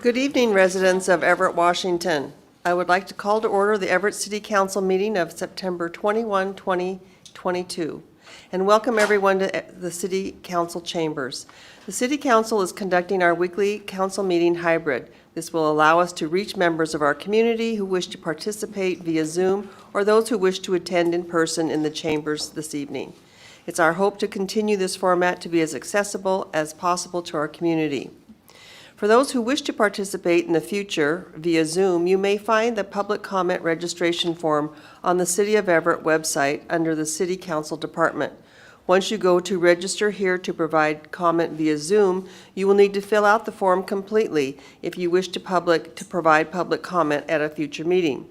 Good evening, residents of Everett, Washington. I would like to call to order the Everett City Council meeting of September 21, 2022, and welcome everyone to the City Council chambers. The City Council is conducting our weekly council meeting hybrid. This will allow us to reach members of our community who wish to participate via Zoom or those who wish to attend in person in the chambers this evening. It's our hope to continue this format to be as accessible as possible to our community. For those who wish to participate in the future via Zoom, you may find the public comment registration form on the City of Everett website under the City Council Department. Once you go to register here to provide comment via Zoom, you will need to fill out the form completely if you wish to provide public comment at a future meeting.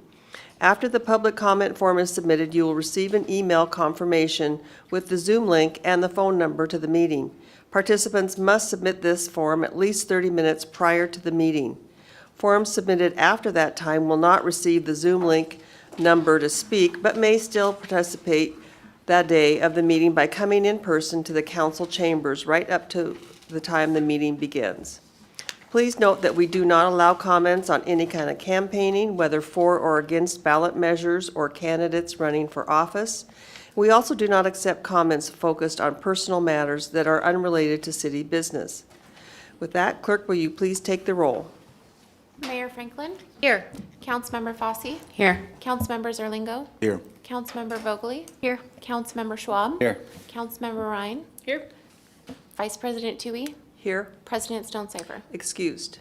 After the public comment form is submitted, you will receive an email confirmation with the Zoom link and the phone number to the meeting. Participants must submit this form at least 30 minutes prior to the meeting. Forms submitted after that time will not receive the Zoom link number to speak, but may still participate that day of the meeting by coming in person to the council chambers right up to the time the meeting begins. Please note that we do not allow comments on any kind of campaigning, whether for or against ballot measures or candidates running for office. We also do not accept comments focused on personal matters that are unrelated to city business. With that, clerk, will you please take the roll? Mayor Franklin? Here. Councilmember Fossey? Here. Councilmember Zerlingo? Here. Councilmember Vogely? Here. Councilmember Schwab? Here. Councilmember Ryan? Here. Vice President Toohey? Here, President Stonecipher? excused.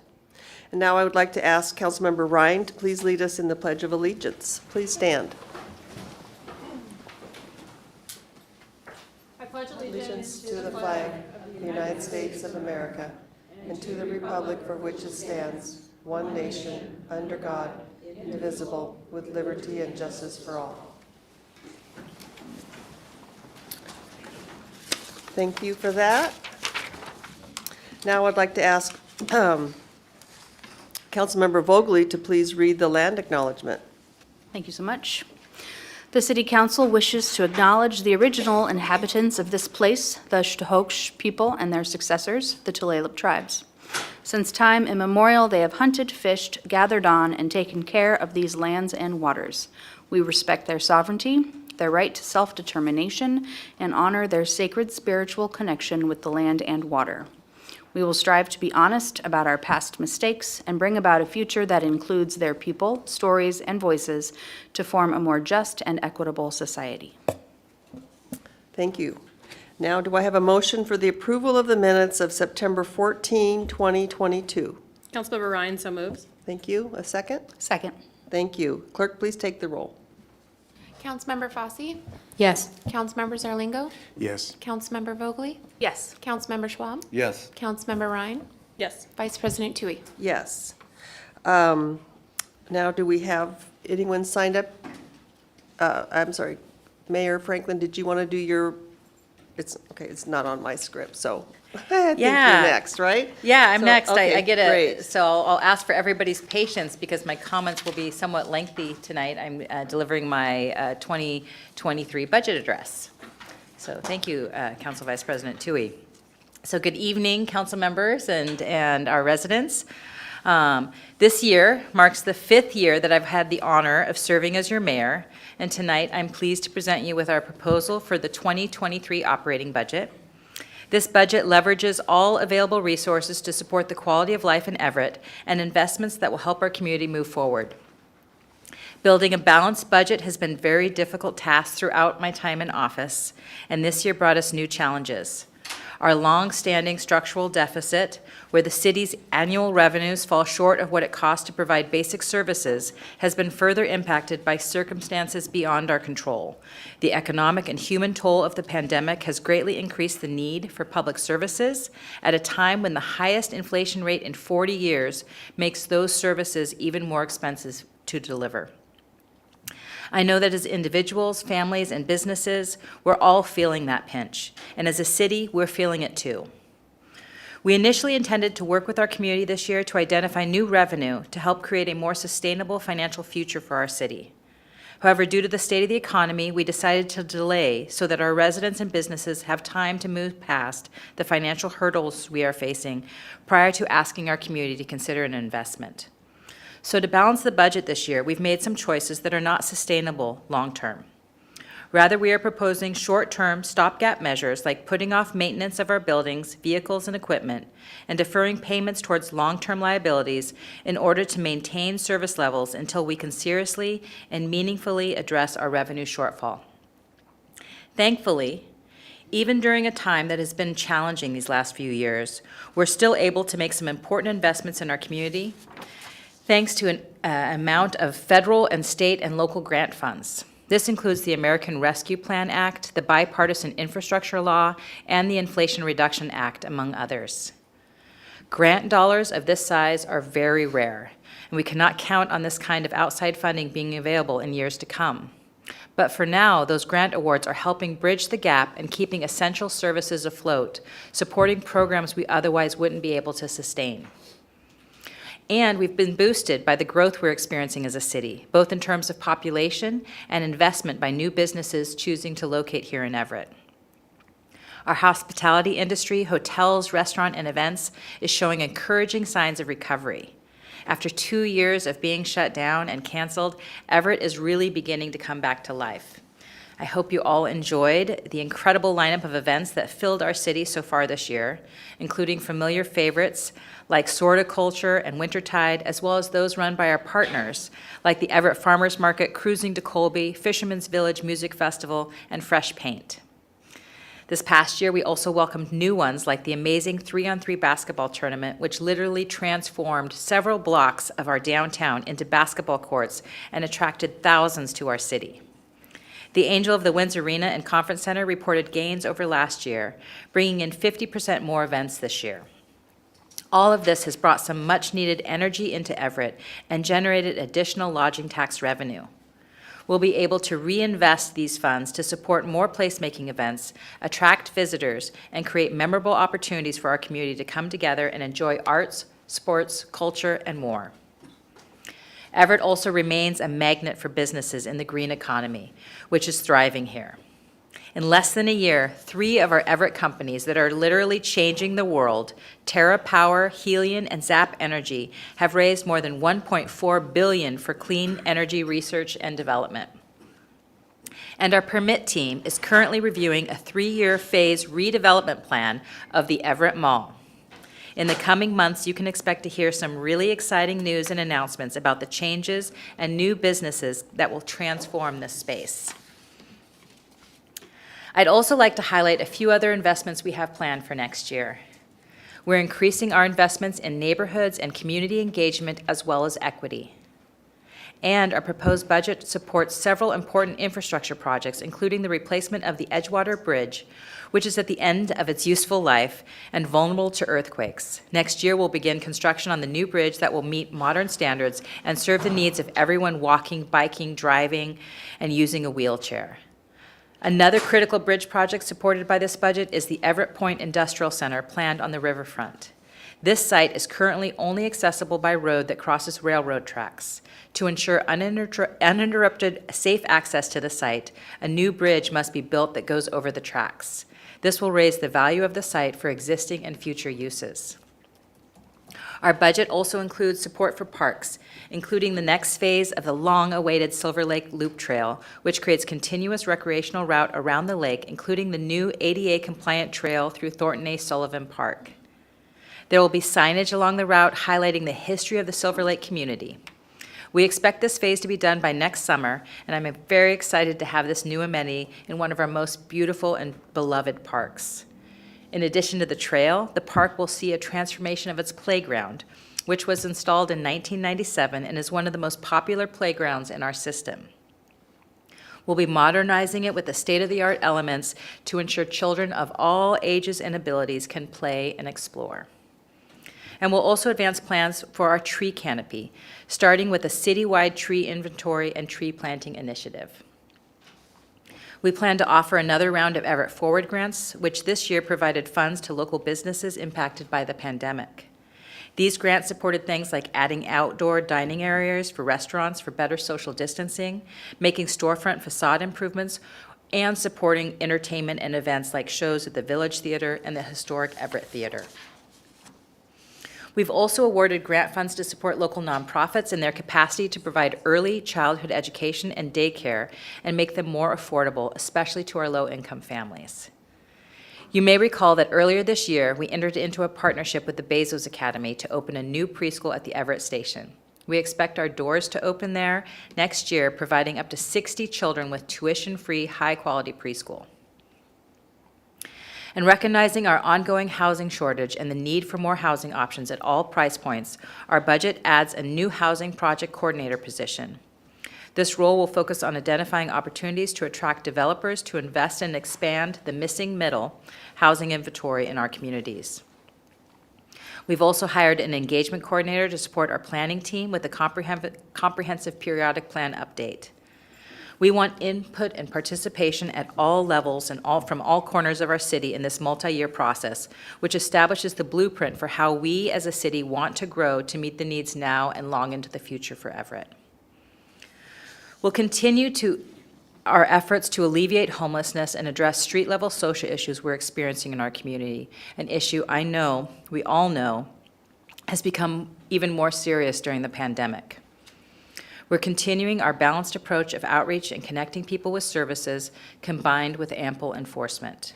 And now I would like to ask Councilmember Ryan to please lead us in the Pledge of Allegiance. Please stand. I pledge Allegiance to the flag of the United States of America and to the republic for which it stands, one nation, under God, indivisible, with liberty and justice for all. Thank you for that. Now I'd like to ask Councilmember Vogely to please read the land acknowledgement. Thank you so much. The City Council wishes to acknowledge the original inhabitants of this place, the Shtahoksh people and their successors, the Tulalip tribes. Since time immemorial, they have hunted, fished, gathered on, and taken care of these lands and waters. We respect their sovereignty, their right to self-determination, and honor their sacred spiritual connection with the land and water. We will strive to be honest about our past mistakes and bring about a future that includes their people, stories, and voices to form a more just and equitable society. Thank you. Now, do I have a motion for the approval of the minutes of September 14, 2022? Councilmember Ryan so moves. Thank you. A second? Second. Thank you. Clerk, please take the roll. Councilmember Fossey? Yes. Councilmember Zerlingo? Yes. Councilmember Vogely? Yes. Councilmember Schwab? Yes. Councilmember Ryan? Yes. Vice President Toohey? Yes. Now, do we have anyone signed up? I'm sorry, Mayor Franklin, did you want to do your, it's not on my script, so I think you're Yeah. next, right? Yeah, I'm So, next. okay, I get great. so I'll ask for everybody's patience because my comments will be somewhat lengthy tonight. I'm delivering my 2023 budget address. So thank you, Council Vice President Toohey. So good evening, council members and our residents. This year marks the 5th year that I've had the honor of serving as your mayor, and tonight I'm pleased to present you with our proposal for the 2023 operating budget. This budget leverages all available resources to support the quality of life in Everett and investments that will help our community move forward. Building a balanced budget has been a very difficult task throughout my time in office, and this year brought us new challenges. Our long-standing structural deficit, where the city's annual revenues fall short of what it costs to provide basic services, has been further impacted by circumstances beyond our control. The economic and human toll of the pandemic has greatly increased the need for public services at a time when the highest inflation rate in 40 years makes those services even more expensive to deliver. I know that as individuals, families, and businesses, we're all feeling that pinch. And as a city, we're feeling it too. We initially intended to work with our community this year to identify new revenue to help create a more sustainable financial future for our city. However, due to the state of the economy, we decided to delay so that our residents and businesses have time to move past the financial hurdles we are facing prior to asking our community to consider an investment. So to balance the budget this year, we've made some choices that are not sustainable long-term. Rather, we are proposing short-term stopgap measures like putting off maintenance of our buildings, vehicles, and equipment, and deferring payments towards long-term liabilities in order to maintain service levels until we can seriously and meaningfully address our revenue shortfall. Thankfully, even during a time that has been challenging these last few years, we're still able to make some important investments in our community thanks to an amount of federal and state and local grant funds. This includes the American Rescue Plan Act, the Bipartisan Infrastructure Law, and the Inflation Reduction Act, among others. Grant dollars of this size are very rare, and we cannot count on this kind of outside funding being available in years to come. But for now, those grant awards are helping bridge the gap and keeping essential services afloat, supporting programs we otherwise wouldn't be able to sustain. And we've been boosted by the growth we're experiencing as a city, both in terms of population and investment by new businesses choosing to locate here in Everett. Our hospitality industry, hotels, restaurant, and events is showing encouraging signs of recovery. After 2 years of being shut down and canceled, Everett is really beginning to come back to life. I hope you all enjoyed the incredible lineup of events that filled our city so far this year, including familiar favorites like Sorticulture and Wintertide, as well as those run by our partners, like the Everett Farmers Market, Cruising to Colby, Fisherman's Village Music Festival, and Fresh Paint. This past year, we also welcomed new ones like the amazing 3-on-3 basketball tournament, which literally transformed several blocks of our downtown into basketball courts and attracted thousands to our city. The Angel of the Winds Arena and Conference Center reported gains over last year, bringing in 50% more events this year. All of this has brought some much-needed energy into Everett and generated additional lodging tax revenue. We'll be able to reinvest these funds to support more placemaking events, attract visitors, and create memorable opportunities for our community to come together and enjoy arts, sports, culture, and more. Everett also remains a magnet for businesses in the green economy, which is thriving here. In less than a year, 3 of our Everett companies that are literally changing the world, Terra Power, Helion, and Zap Energy, have raised more than $1.4 billion for clean energy research and development. And our permit team is currently reviewing a 3-year phase redevelopment plan of the Everett Mall. In the coming months, you can expect to hear some really exciting news and announcements about the changes and new businesses that will transform this space. I'd also like to highlight a few other investments we have planned for next year. We're increasing our investments in neighborhoods and community engagement as well as equity. And our proposed budget supports several important infrastructure projects, including the replacement of the Edgewater Bridge, which is at the end of its useful life and vulnerable to earthquakes. Next year, we'll begin construction on the new bridge that will meet modern standards and serve the needs of everyone walking, biking, driving, and using a wheelchair. Another critical bridge project supported by this budget is the Everett Point Industrial Center planned on the riverfront. This site is currently only accessible by road that crosses railroad tracks. To ensure uninterrupted, safe access to the site, a new bridge must be built that goes over the tracks. This will raise the value of the site for existing and future uses. Our budget also includes support for parks, including the next phase of the long-awaited Silver Lake Loop Trail, which creates continuous recreational route around the lake, including the new ADA-compliant trail through Thornton A. Sullivan Park. There will be signage along the route highlighting the history of the Silver Lake community. We expect this phase to be done by next summer, and I'm very excited to have this new amenity in one of our most beautiful and beloved parks. In addition to the trail, the park will see a transformation of its playground, which was installed in 1997 and is one of the most popular playgrounds in our system. We'll be modernizing it with the state-of-the-art elements to ensure children of all ages and abilities can play and explore. And we'll also advance plans for our tree canopy, starting with a citywide tree inventory and tree planting initiative. We plan to offer another round of Everett Forward grants, which this year provided funds to local businesses impacted by the pandemic. These grants supported things like adding outdoor dining areas for restaurants for better social distancing, making storefront facade improvements, and supporting entertainment and events like shows at the Village Theater and the historic Everett Theater. We've also awarded grant funds to support local nonprofits in their capacity to provide early childhood education and daycare and make them more affordable, especially to our low-income families. You may recall that earlier this year, we entered into a partnership with the Bezos Academy to open a new preschool at the Everett Station. We expect our doors to open there next year, providing up to 60 children with tuition-free, high-quality preschool. And recognizing our ongoing housing shortage and the need for more housing options at all price points, our budget adds a new housing project coordinator position. This role will focus on identifying opportunities to attract developers to invest and expand the missing middle housing inventory in our communities. We've also hired an engagement coordinator to support our planning team with a comprehensive periodic plan update. We want input and participation at all levels and from all corners of our city in this multi-year process, which establishes the blueprint for how we as a city want to grow to meet the needs now and long into the future for Everett. We'll continue our efforts to alleviate homelessness and address street-level social issues we're experiencing in our community, an issue I know, we all know, has become even more serious during the pandemic. We're continuing our balanced approach of outreach and connecting people with services combined with ample enforcement.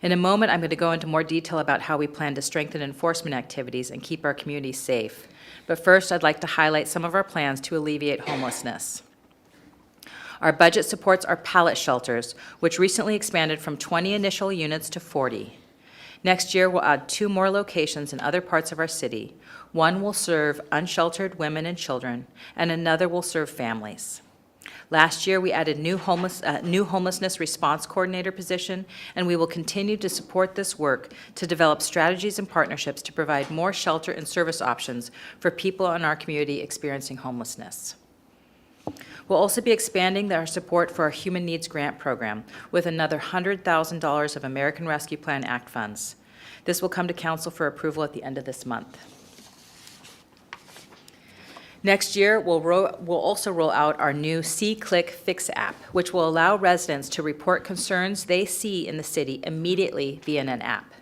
In a moment, I'm going to go into more detail about how we plan to strengthen enforcement activities and keep our community safe. But first, I'd like to highlight some of our plans to alleviate homelessness. Our budget supports our pallet shelters, which recently expanded from 20 initial units to 40. Next year, we'll add 2 more locations in other parts of our city. One will serve unsheltered women and children, and another will serve families. Last year, we added new homelessness response coordinator position, and we will continue to support this work to develop strategies and partnerships to provide more shelter and service options for people in our community experiencing homelessness. We'll also be expanding our support for our Human Needs Grant Program with another $100,000 of American Rescue Plan Act funds. This will come to Council for approval at the end of this month. Next year, we'll also roll out our new See-Click Fix app, which will allow residents to report concerns they see in the city immediately via an app.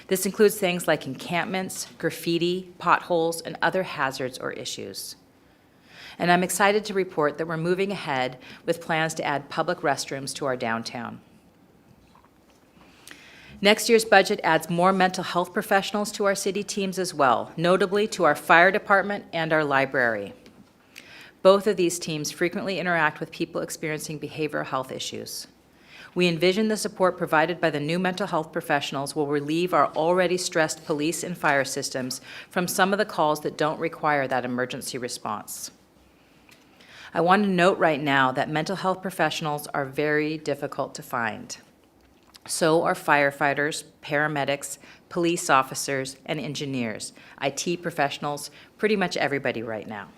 This includes things like encampments, graffiti, potholes, and other hazards or issues. And I'm excited to report that we're moving ahead with plans to add public restrooms to our downtown. Next year's budget adds more mental health professionals to our city teams as well, notably to our fire department and our library. Both of these teams frequently interact with people experiencing behavioral health issues. We envision the support provided by the new mental health professionals will relieve our already stressed police and fire systems from some of the calls that don't require that emergency response. I want to note right now that mental health professionals are very difficult to find. So are firefighters, paramedics, police officers, and engineers, IT professionals, pretty much everybody right now.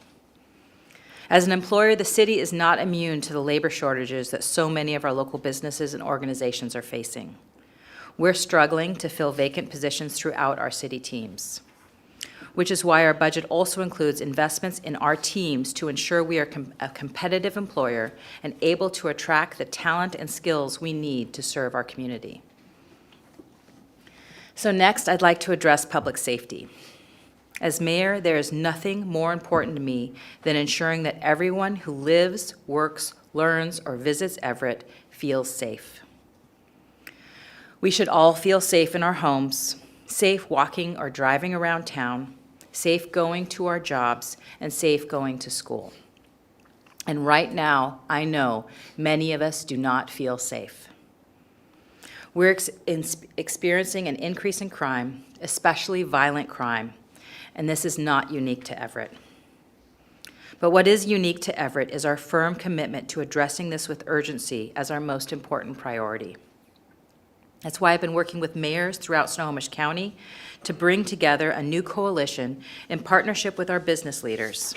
As an employer, the city is not immune to the labor shortages that so many of our local businesses and organizations are facing. We're struggling to fill vacant positions throughout our city teams, which is why our budget also includes investments in our teams to ensure we are a competitive employer and able to attract the talent and skills we need to serve our community. So next, I'd like to address public safety. As mayor, there is nothing more important to me than ensuring that everyone who lives, works, learns, or visits Everett feels safe. We should all feel safe in our homes, safe walking or driving around town, safe going to our jobs, and safe going to school. And right now, I know many of us do not feel safe. We're experiencing an increase in crime, especially violent crime, and this is not unique to Everett. But what is unique to Everett is our firm commitment to addressing this with urgency as our most important priority. That's why I've been working with mayors throughout Snohomish County to bring together a new coalition in partnership with our business leaders.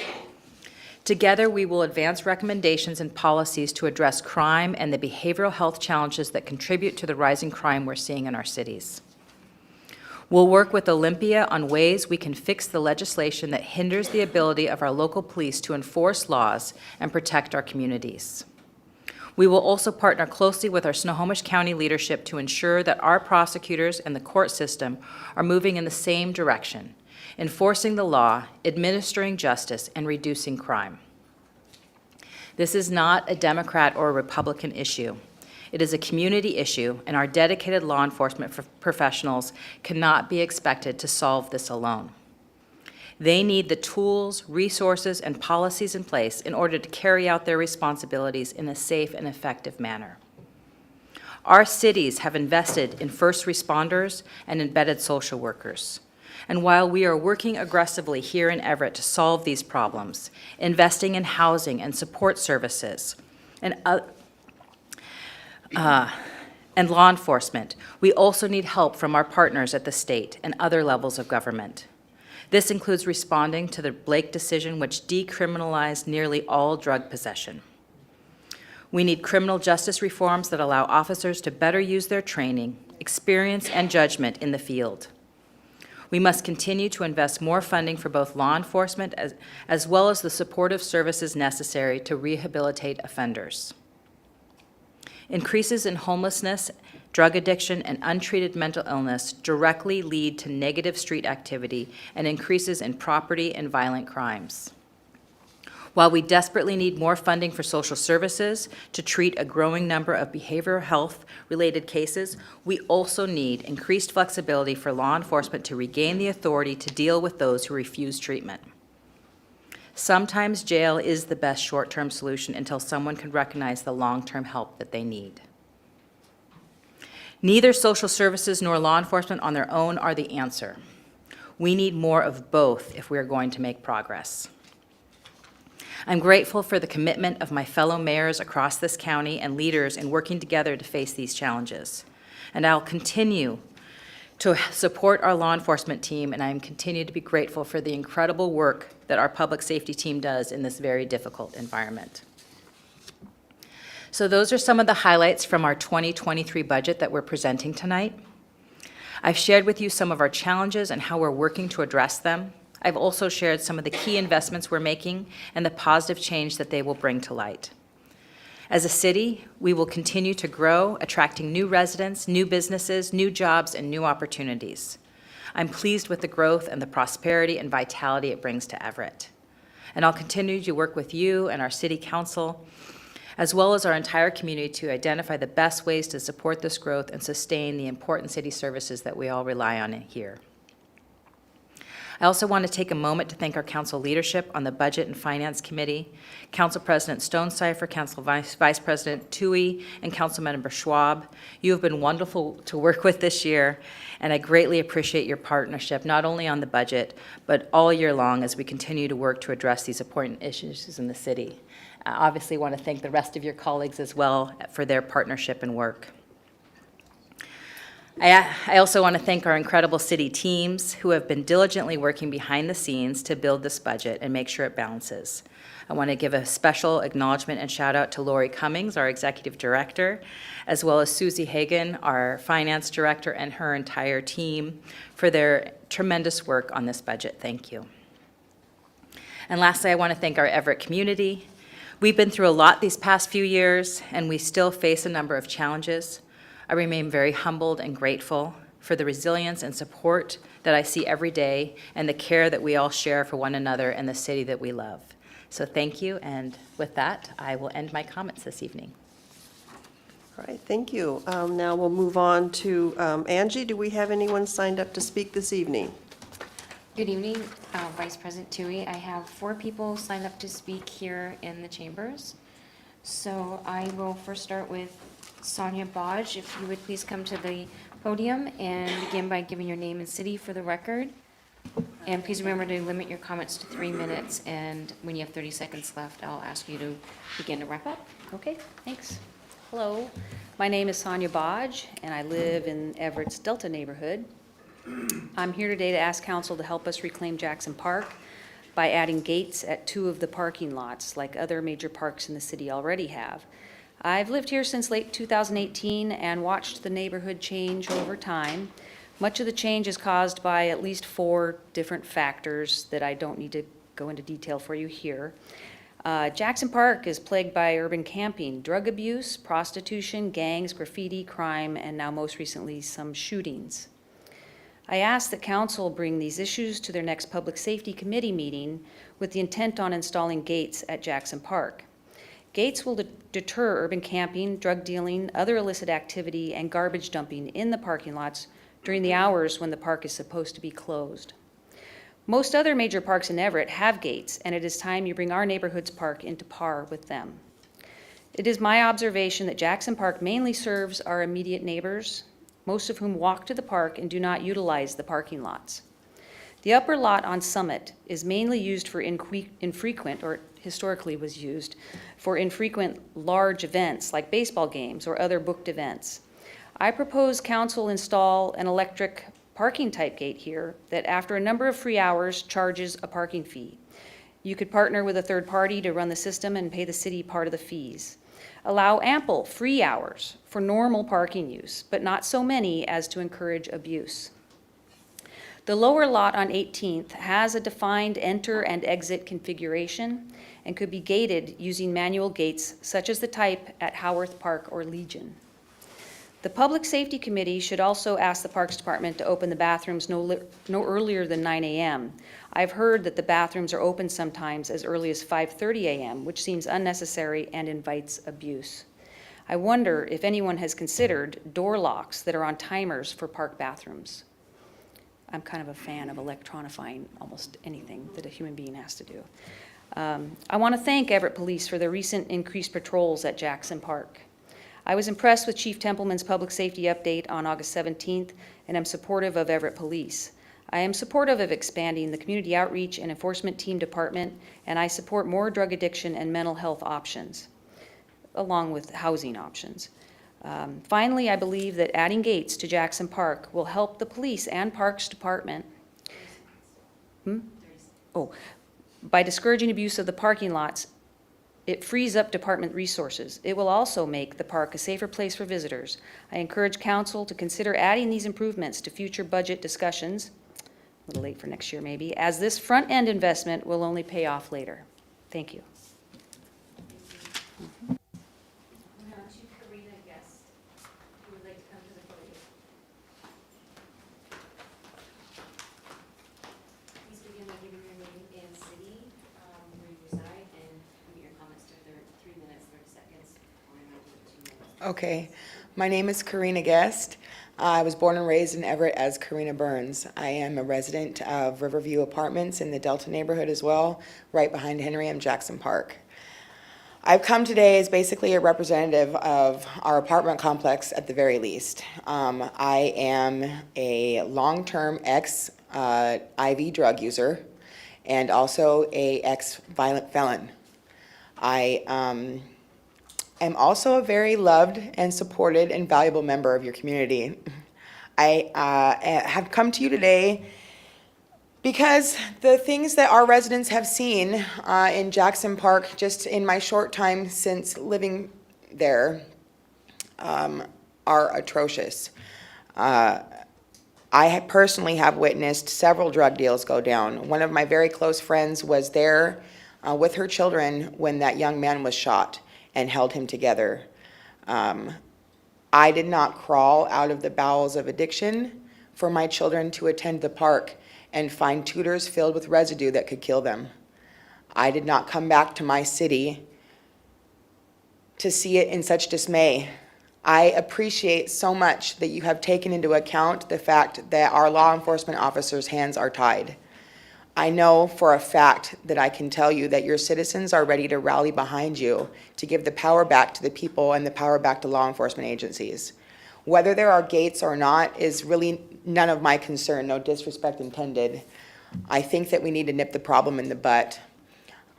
Together, we will advance recommendations and policies to address crime and the behavioral health challenges that contribute to the rising crime we're seeing in our cities. We'll work with Olympia on ways we can fix the legislation that hinders the ability of our local police to enforce laws and protect our communities. We will also partner closely with our Snohomish County leadership to ensure that our prosecutors and the court system are moving in the same direction, enforcing the law, administering justice, and reducing crime. This is not a Democrat or a Republican issue. It is a community issue, and our dedicated law enforcement professionals cannot be expected to solve this alone. They need the tools, resources, and policies in place in order to carry out their responsibilities in a safe and effective manner. Our cities have invested in first responders and embedded social workers. And while we are working aggressively here in Everett to solve these problems, investing in housing and support services, and law enforcement, we also need help from our partners at the state and other levels of government. This includes responding to the Blake decision, which decriminalized nearly all drug possession. We need criminal justice reforms that allow officers to better use their training, experience, and judgment in the field. We must continue to invest more funding for both law enforcement as well as the supportive services necessary to rehabilitate offenders. Increases in homelessness, drug addiction, and untreated mental illness directly lead to negative street activity and increases in property and violent crimes. While we desperately need more funding for social services to treat a growing number of behavioral health-related cases, we also need increased flexibility for law enforcement to regain the authority to deal with those who refuse treatment. Sometimes jail is the best short-term solution until someone can recognize the long-term help that they need. Neither social services nor law enforcement on their own are the answer. We need more of both if we are going to make progress. I'm grateful for the commitment of my fellow mayors across this county and leaders in working together to face these challenges. And I'll continue to support our law enforcement team, and I continue to be grateful for the incredible work that our public safety team does in this very difficult environment. So those are some of the highlights from our 2023 budget that we're presenting tonight. I've shared with you some of our challenges and how we're working to address them. I've also shared some of the key investments we're making and the positive change that they will bring to light. As a city, we will continue to grow, attracting new residents, new businesses, new jobs, and new opportunities. I'm pleased with the growth and the prosperity and vitality it brings to Everett. And I'll continue to work with you and our city council, as well as our entire community, to identify the best ways to support this growth and sustain the important city services that we all rely on here. I also want to take a moment to thank our council leadership on the Budget and Finance Committee, Council President Stonecipher, Council Vice President Tui, and Councilmember Schwab. You have been wonderful to work with this year, and I greatly appreciate your partnership, not only on the budget, but all year long as we continue to work to address these important issues in the city. I obviously want to thank the rest of your colleagues as well for their partnership and work. I also want to thank our incredible city teams who have been diligently working behind the scenes to build this budget and make sure it balances. I want to give a special acknowledgement and shout out to Lori Cummings, our executive director, as well as Susie Hagan, our finance director, and her entire team for their tremendous work on this budget. Thank you. And lastly, I want to thank our Everett community. We've been through a lot these past few years, and we still face a number of challenges. I remain very humbled and grateful for the resilience and support that I see every day and the care that we all share for one another and the city that we love. So thank you, and with that, I will end my comments this evening. All right, thank you. Now we'll move on to Angie. Do we have anyone signed up to speak this evening? Good evening, Vice President Tui. I have 4 people signed up to speak here in the chambers. So I will first start with Sonia Bodge. If you would please come to the podium and begin by giving your name and city for the record. And please remember to limit your comments to 3 minutes, and when you have 30 seconds left, I'll ask you to begin to wrap up. Okay, thanks. Hello, my name is Sonia Bodge, and I live in Everett's Delta neighborhood. I'm here today to ask council to help us reclaim Jackson Park by adding gates at 2 of the parking lots, like other major parks in the city already have. I've lived here since late 2018 and watched the neighborhood change over time. Much of the change is caused by at least 4 different factors that I don't need to go into detail for you here. Jackson Park is plagued by urban camping, drug abuse, prostitution, gangs, graffiti, crime, and now most recently some shootings. I ask that council bring these issues to their next Public Safety Committee meeting with the intent on installing gates at Jackson Park. Gates will deter urban camping, drug dealing, other illicit activity, and garbage dumping in the parking lots during the hours when the park is supposed to be closed. Most other major parks in Everett have gates, and it is time you bring our neighborhood's park into par with them. It is my observation that Jackson Park mainly serves our immediate neighbors, most of whom walk to the park and do not utilize the parking lots. The upper lot on Summit is mainly used for infrequent, or historically was used, for infrequent large events like baseball games or other booked events. I propose council install an electric parking type gate here that after a number of free hours charges a parking fee. You could partner with a third party to run the system and pay the city part of the fees. Allow ample free hours for normal parking use, but not so many as to encourage abuse. The lower lot on 18th has a defined enter and exit configuration and could be gated using manual gates such as the type at Howarth Park or Legion. The Public Safety Committee should also ask the Parks Department to open the bathrooms no earlier than 9 a.m. I've heard that the bathrooms are open sometimes as early as 5:30 a.m., which seems unnecessary and invites abuse. I wonder if anyone has considered door locks that are on timers for park bathrooms. I'm kind of a fan of electronifying almost anything that a human being has to do. I want to thank Everett Police for their recent increased patrols at Jackson Park. I was impressed with Chief Templeman's public safety update on August 17th, and I'm supportive of Everett Police. I am supportive of expanding the community outreach and enforcement team department, and I support more drug addiction and mental health options, along with housing options. Finally, I believe that adding gates to Jackson Park will help the police and Parks Department by discouraging abuse of the parking lots. It frees up department resources. It will also make the park a safer place for visitors. I encourage council to consider adding these improvements to future budget discussions, a little late for next year maybe, as this front-end investment will only pay off later. Thank you. Please begin by giving your name and city where you reside and limit your comments to 3 minutes, 30 seconds, or I might do 2 minutes. Okay, my name is Karina Guest. I was born and raised in Everett as Karina Burns. I am a resident of Riverview Apartments in the Delta neighborhood as well, right behind Henry M. Jackson Park. I've come today as basically a representative of our apartment complex at the very least. I am a long-term ex-IV drug user and also a ex-violent felon. I am also a very loved and supported and valuable member of your community. I have come to you today because the things that our residents have seen in Jackson Park, just in my short time since living there, are atrocious. I personally have witnessed several drug deals go down. One of my very close friends was there with her children when that young man was shot and held him together. I did not crawl out of the bowels of addiction for my children to attend the park and find tutors filled with residue that could kill them. I did not come back to my city to see it in such dismay. I appreciate so much that you have taken into account the fact that our law enforcement officers' hands are tied. I know for a fact that I can tell you that your citizens are ready to rally behind you to give the power back to the people and the power back to law enforcement agencies. Whether there are gates or not is really none of my concern, no disrespect intended. I think that we need to nip the problem in the butt.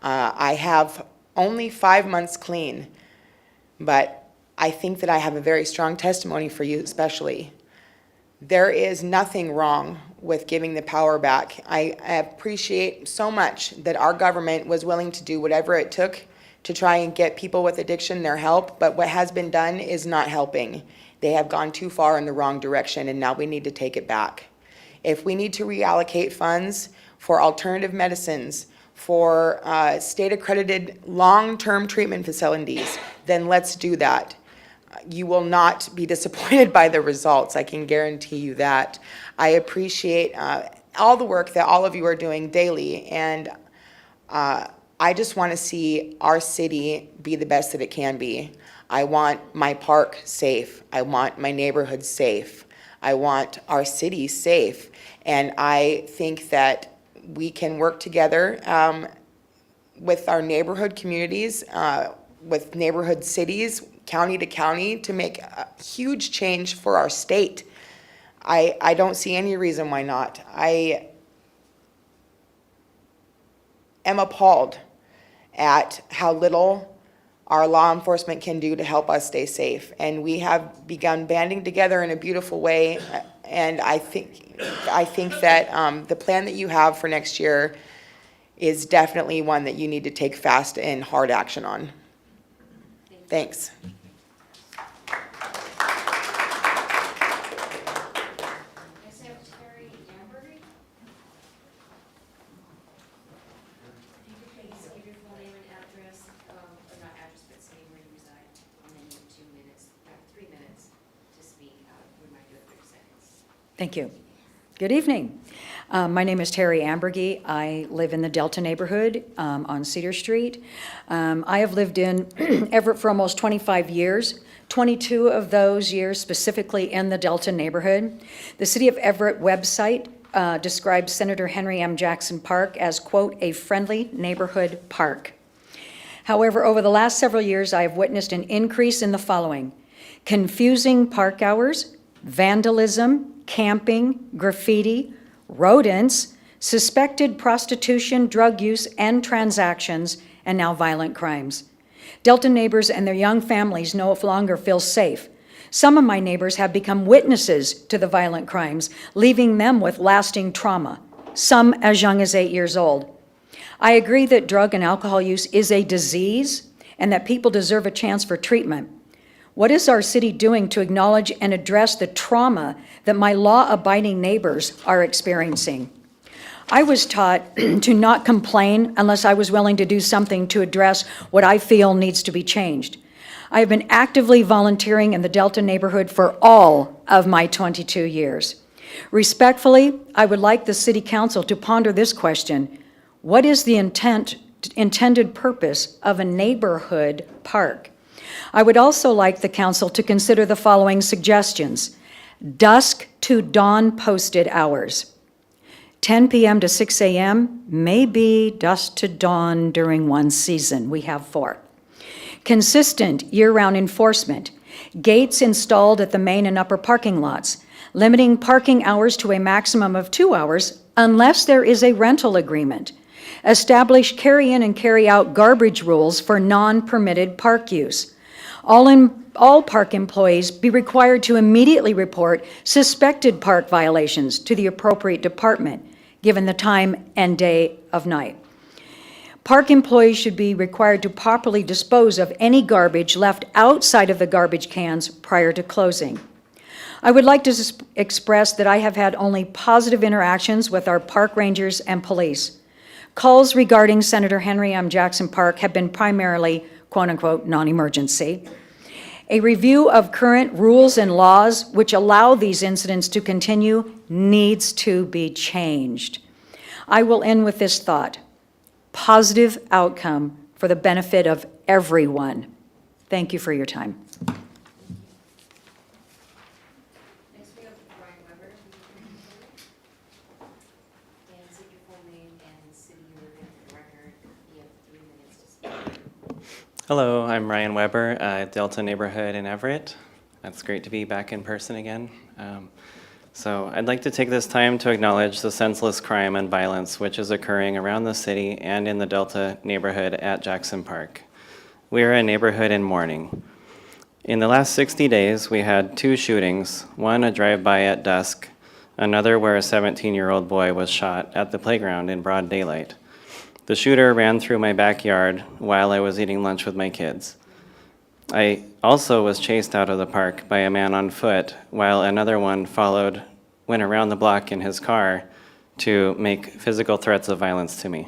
I have only 5 months clean, but I think that I have a very strong testimony for you especially. There is nothing wrong with giving the power back. I appreciate so much that our government was willing to do whatever it took to try and get people with addiction their help, but what has been done is not helping. They have gone too far in the wrong direction, and now we need to take it back. If we need to reallocate funds for alternative medicines, for state-accredited long-term treatment facilities, then let's do that. You will not be disappointed by the results, I can guarantee you that. I appreciate all the work that all of you are doing daily, and I just want to see our city be the best that it can be. I want my park safe. I want my neighborhood safe. I want our city safe. And I think that we can work together with our neighborhood communities, with neighborhood cities, county to county, to make a huge change for our state. I don't see any reason why not. I am appalled at how little our law enforcement can do to help us stay safe. And we have begun banding together in a beautiful way. And I think that the plan that you have for next year is definitely one that you need to take fast and hard action on. Thanks. Thank you. Good evening. My name is Terry Ambergy. I live in the Delta neighborhood on Cedar Street. I have lived in Everett for almost 25 years, 22 of those years specifically in the Delta neighborhood. The City of Everett website describes Senator Henry M. Jackson Park as, quote, a friendly neighborhood park. However, over the last several years, I have witnessed an increase in the following: confusing park hours, vandalism, camping, graffiti, rodents, suspected prostitution, drug use, and transactions, and now violent crimes. Delta neighbors and their young families no longer feel safe. Some of my neighbors have become witnesses to the violent crimes, leaving them with lasting trauma, some as young as 8 years old. I agree that drug and alcohol use is a disease and that people deserve a chance for treatment. What is our city doing to acknowledge and address the trauma that my law-abiding neighbors are experiencing? I was taught to not complain unless I was willing to do something to address what I feel needs to be changed. I have been actively volunteering in the Delta neighborhood for all of my 22 years. Respectfully, I would like the City Council to ponder this question: what is the intended purpose of a neighborhood park? I would also like the council to consider the following suggestions: dusk to dawn posted hours. 10 p.m. to 6 a.m. may be dusk to dawn during one season. We have 4. Consistent year-round enforcement. Gates installed at the main and upper parking lots, limiting parking hours to a maximum of 2 hours unless there is a rental agreement. Establish carry-in and carry-out garbage rules for non-permitted park use. All park employees be required to immediately report suspected park violations to the appropriate department, given the time and day of night. Park employees should be required to properly dispose of any garbage left outside of the garbage cans prior to closing. I would like to express that I have had only positive interactions with our park rangers and police. Calls regarding Senator Henry M. Jackson Park have been primarily, quote-unquote, non-emergency. A review of current rules and laws which allow these incidents to continue needs to be changed. I will end with this thought: positive outcome for the benefit of everyone. Thank you for your time. Next, we have Brian Weber. And state your full name and city you live in for the record. You have 3 minutes to speak. Hello, I'm Ryan Weber, Delta neighborhood in Everett. It's great to be back in person again. So I'd like to take this time to acknowledge the senseless crime and violence which is occurring around the city and in the Delta neighborhood at Jackson Park. We are a neighborhood in mourning. In the last 60 days, we had 2 shootings, one a drive-by at dusk, another where a 17-year-old boy was shot at the playground in broad daylight. The shooter ran through my backyard while I was eating lunch with my kids. I also was chased out of the park by a man on foot while another one went around the block in his car to make physical threats of violence to me.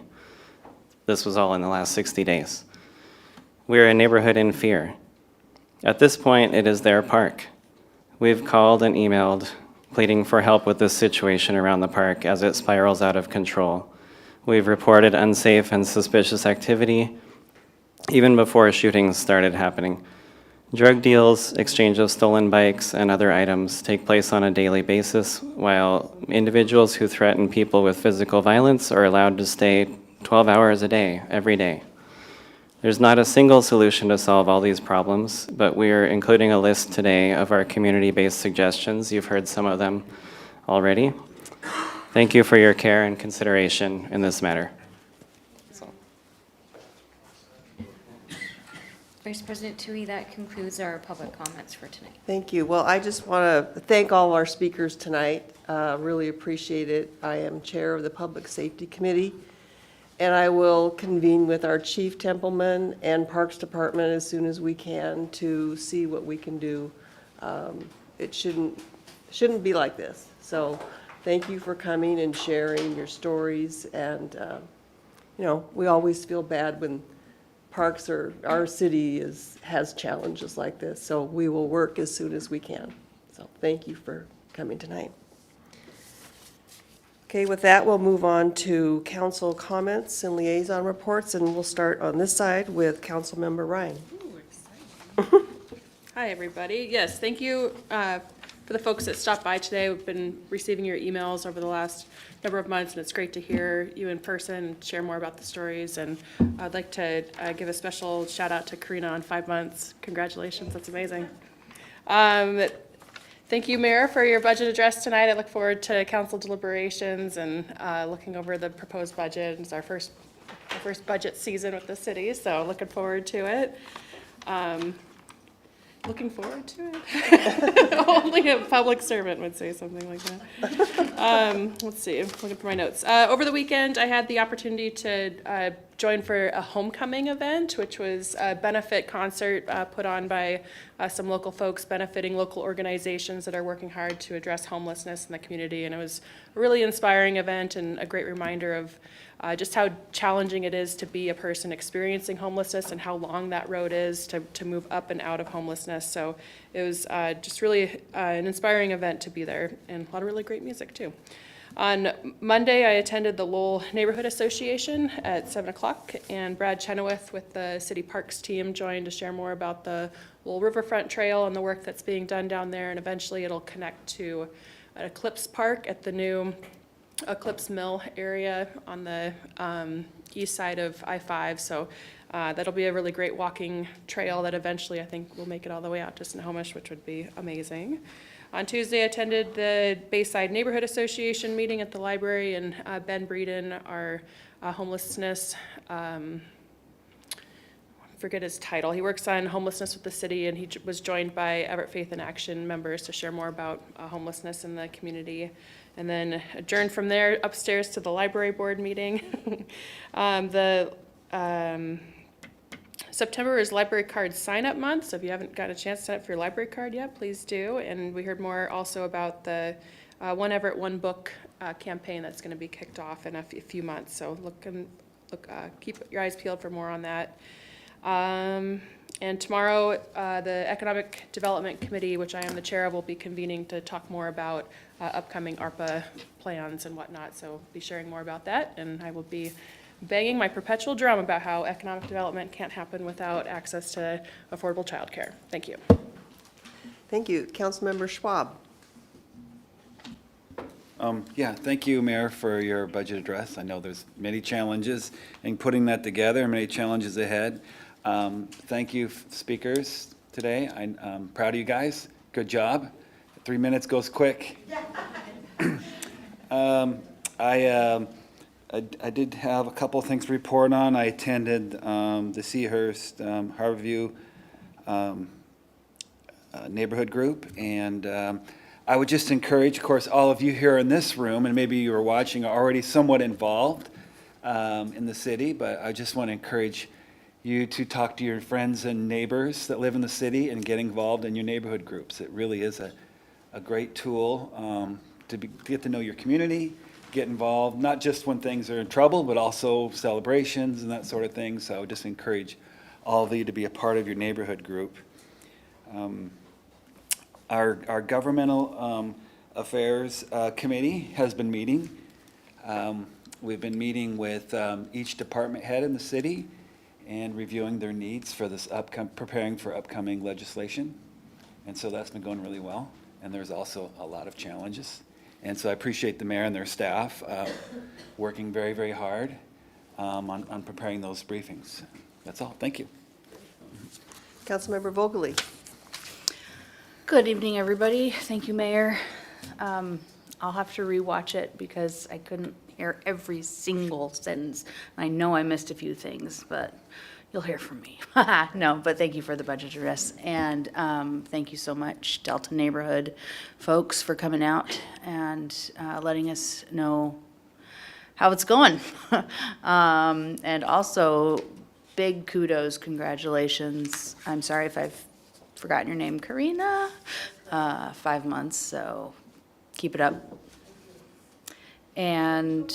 This was all in the last 60 days. We're a neighborhood in fear. At this point, it is their park. We've called and emailed, pleading for help with this situation around the park as it spirals out of control. We've reported unsafe and suspicious activity even before shootings started happening. Drug deals, exchange of stolen bikes, and other items take place on a daily basis, while individuals who threaten people with physical violence are allowed to stay 12 hours a day, every day. There's not a single solution to solve all these problems, but we are including a list today of our community-based suggestions. You've heard some of them already. Thank you for your care and consideration in this matter. Vice President Tui, that concludes our public comments for tonight. Thank you. Well, I just want to thank all our speakers tonight. Really appreciate it. I am Chair of the Public Safety Committee, and I will convene with our Chief Templeman and Parks Department as soon as we can to see what we can do. It shouldn't be like this. So thank you for coming and sharing your stories. And, we always feel bad when parks or our city has challenges like this. So we will work as soon as we can. So thank you for coming tonight. Okay, with that, we'll move on to council comments and liaison reports, and we'll start on this side with Councilmember Ryan. Hi, everybody. Yes, thank you for the folks that stopped by today. We've been receiving your emails over the last number of months, and it's great to hear you in person and share more about the stories. And I'd like to give a special shout out to Karina on 5 months. Congratulations, that's amazing. Thank you, Mayor, for your budget address tonight. I look forward to council deliberations and looking over the proposed budget. It's our first budget season with the city, so looking forward to it. Looking forward to it. Only a public servant would say something like that. Let's see, I'm looking for my notes. Over the weekend, I had the opportunity to join for a homecoming event, which was a benefit concert put on by some local folks benefiting local organizations that are working hard to address homelessness in the community. And it was a really inspiring event and a great reminder of just how challenging it is to be a person experiencing homelessness and how long that road is to move up and out of homelessness. So it was just really an inspiring event to be there, and a lot of really great music too. On Monday, I attended the Lowell Neighborhood Association at 7 o'clock, and Brad Chenoweth with the City Parks team joined to share more about the Lowell Riverfront Trail and the work that's being done down there, and eventually it'll connect to an Eclipse Park at the new Eclipse Mill area on the east side of I-5. So that'll be a really great walking trail that eventually I think will make it all the way out to Snohomish, which would be amazing. On Tuesday, I attended the Bayside Neighborhood Association meeting at the library, and Ben Breeden, our homelessness, forget his title. He works on homelessness with the city, and he was joined by Everett Faith in Action members to share more about homelessness in the community. And then adjourned from there upstairs to the library board meeting. September is library card sign-up month, so if you haven't got a chance to sign up for your library card yet, please do. And we heard more also about the One Everett, One Book campaign that's going to be kicked off in a few months. So keep your eyes peeled for more on that. And tomorrow, the Economic Development Committee, which I am the chair of, will be convening to talk more about upcoming ARPA plans and whatnot. So be sharing more about that, and I will be banging my perpetual drum about how economic development can't happen without access to affordable childcare. Thank you. Thank you. Councilmember Schwab. Thank you, Mayor, for your budget address. I know there's many challenges in putting that together, many challenges ahead. Thank you, speakers, today. I'm proud of you guys. Good job. 3 minutes goes quick. I did have a couple of things to report on. I attended the Seahurst Harborview neighborhood group, and I would just encourage, of course, all of you here in this room, and maybe you are watching, are already somewhat involved in the city, but I just want to encourage you to talk to your friends and neighbors that live in the city and get involved in your neighborhood groups. It really is a great tool to get to know your community, get involved, not just when things are in trouble, but also celebrations and that sort of thing. So I would just encourage all of you to be a part of your neighborhood group. Our governmental affairs committee has been meeting. We've been meeting with each department head in the city and reviewing their needs for this preparing for upcoming legislation. And so that's been going really well. And there's also a lot of challenges. And so I appreciate the mayor and their staff working very, very hard on preparing those briefings. That's all. Thank you. Councilmember Vogely. Good evening, everybody. Thank you, Mayor. I'll have to rewatch it because I couldn't hear every single sentence. I know I missed a few things, but you'll hear from me. No, but thank you for the budget address. And thank you so much, Delta neighborhood folks, for coming out and letting us know how it's going. And also, big kudos, congratulations. I'm sorry if I've forgotten your name, Karina. 5 months, so keep it up. And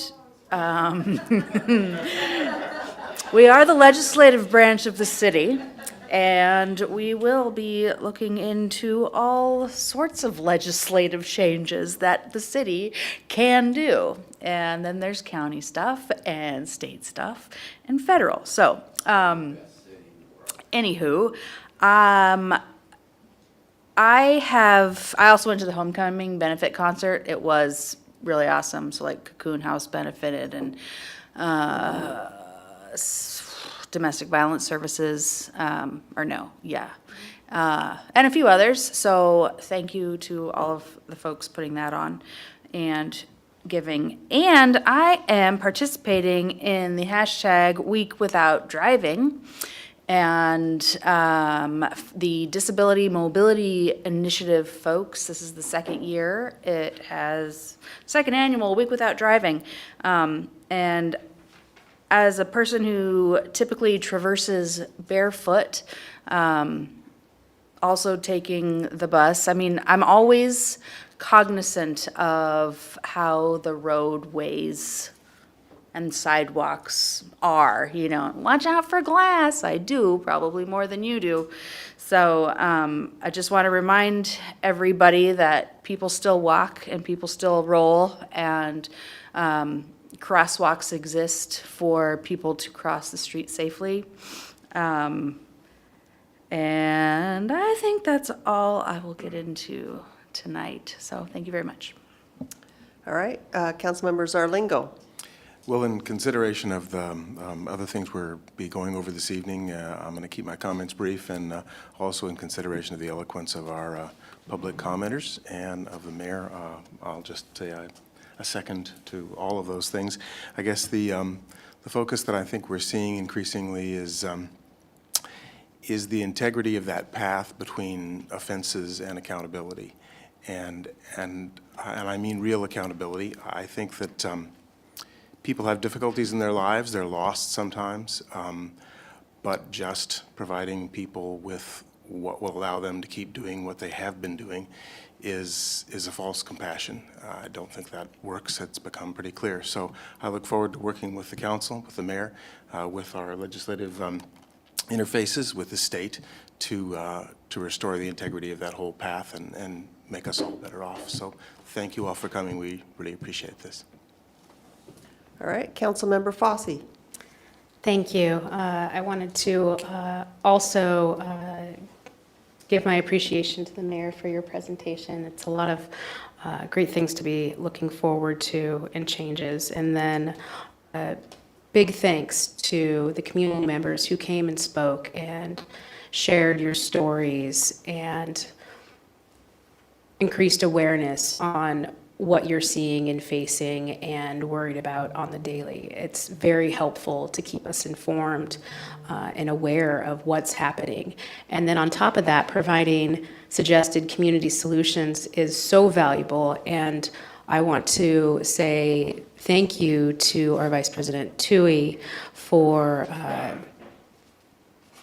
we are the legislative branch of the city, and we will be looking into all sorts of legislative changes that the city can do. And then there's county stuff and state stuff and federal. So, anywho, I also went to the homecoming benefit concert. It was really awesome. So like Cocoon House benefited and domestic violence services, and a few others. So thank you to all of the folks putting that on and giving. And I am participating in the hashtag Week Without Driving. And the Disability Mobility Initiative folks, this is the second year. It has second annual Week Without Driving. And as a person who typically traverses barefoot, also taking the bus, I mean, I'm always cognizant of how the roadways and sidewalks are, watch out for glass. I do, probably more than you do. So I just want to remind everybody that people still walk and people still roll, and crosswalks exist for people to cross the street safely. And I think that's all I will get into tonight. So thank you very much. All right, Councilmember Zarlingo. Well, in consideration of the other things we'll be going over this evening, I'm going to keep my comments brief, and also in consideration of the eloquence of our public commenters and of the mayor, I'll just say a second to all of those things. I guess the focus that I think we're seeing increasingly is the integrity of that path between offenses and accountability, and I mean real accountability. I think that people have difficulties in their lives, they're lost sometimes, but just providing people with what will allow them to keep doing what they have been doing is a false compassion. I don't think that works. It's become pretty clear. So I look forward to working with the council, with the mayor, with our legislative interfaces with the state to restore the integrity of that whole path and make us all better off. So thank you all for coming. We really appreciate this. All right, Councilmember Fosse. Thank you. I wanted to also give my appreciation to the mayor for your presentation. It's a lot of great things to be looking forward to and changes. And then big thanks to the community members who came and spoke and shared your stories and increased awareness on what you're seeing and facing and worried about on the daily. It's very helpful to keep us informed and aware of what's happening. And then on top of that, providing suggested community solutions is so valuable. And I want to say thank you to our Vice President Tui for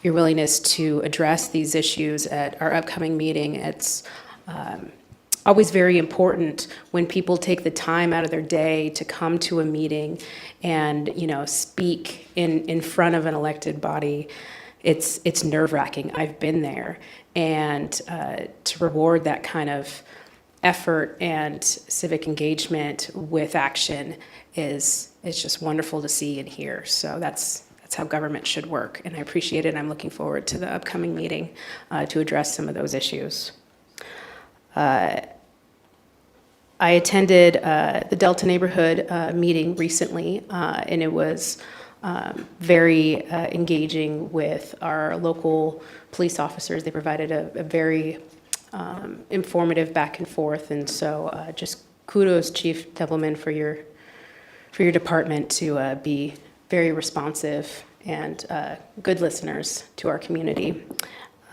your willingness to address these issues at our upcoming meeting. It's always very important when people take the time out of their day to come to a meeting and, speak in front of an elected body. It's nerve-wracking. I've been there. And to reward that kind of effort and civic engagement with action is just wonderful to see and hear. So that's how government should work, and I appreciate it. I'm looking forward to the upcoming meeting to address some of those issues. I attended the Delta neighborhood meeting recently, and it was very engaging with our local police officers. They provided a very informative back and forth, and so just kudos, Chief Doubleman, for your department to be very responsive and good listeners to our community.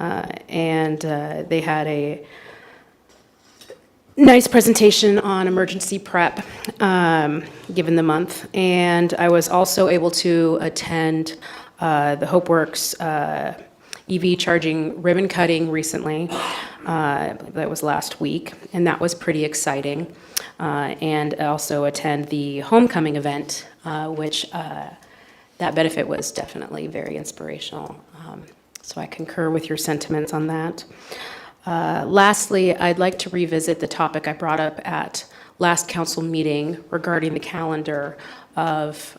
And they had a nice presentation on emergency prep, given the month. And I was also able to attend the HopeWorks EV charging ribbon cutting recently. That was last week, and that was pretty exciting. And also attend the homecoming event, which that benefit was definitely very inspirational. So I concur with your sentiments on that. Lastly, I'd like to revisit the topic I brought up at last council meeting regarding the calendar of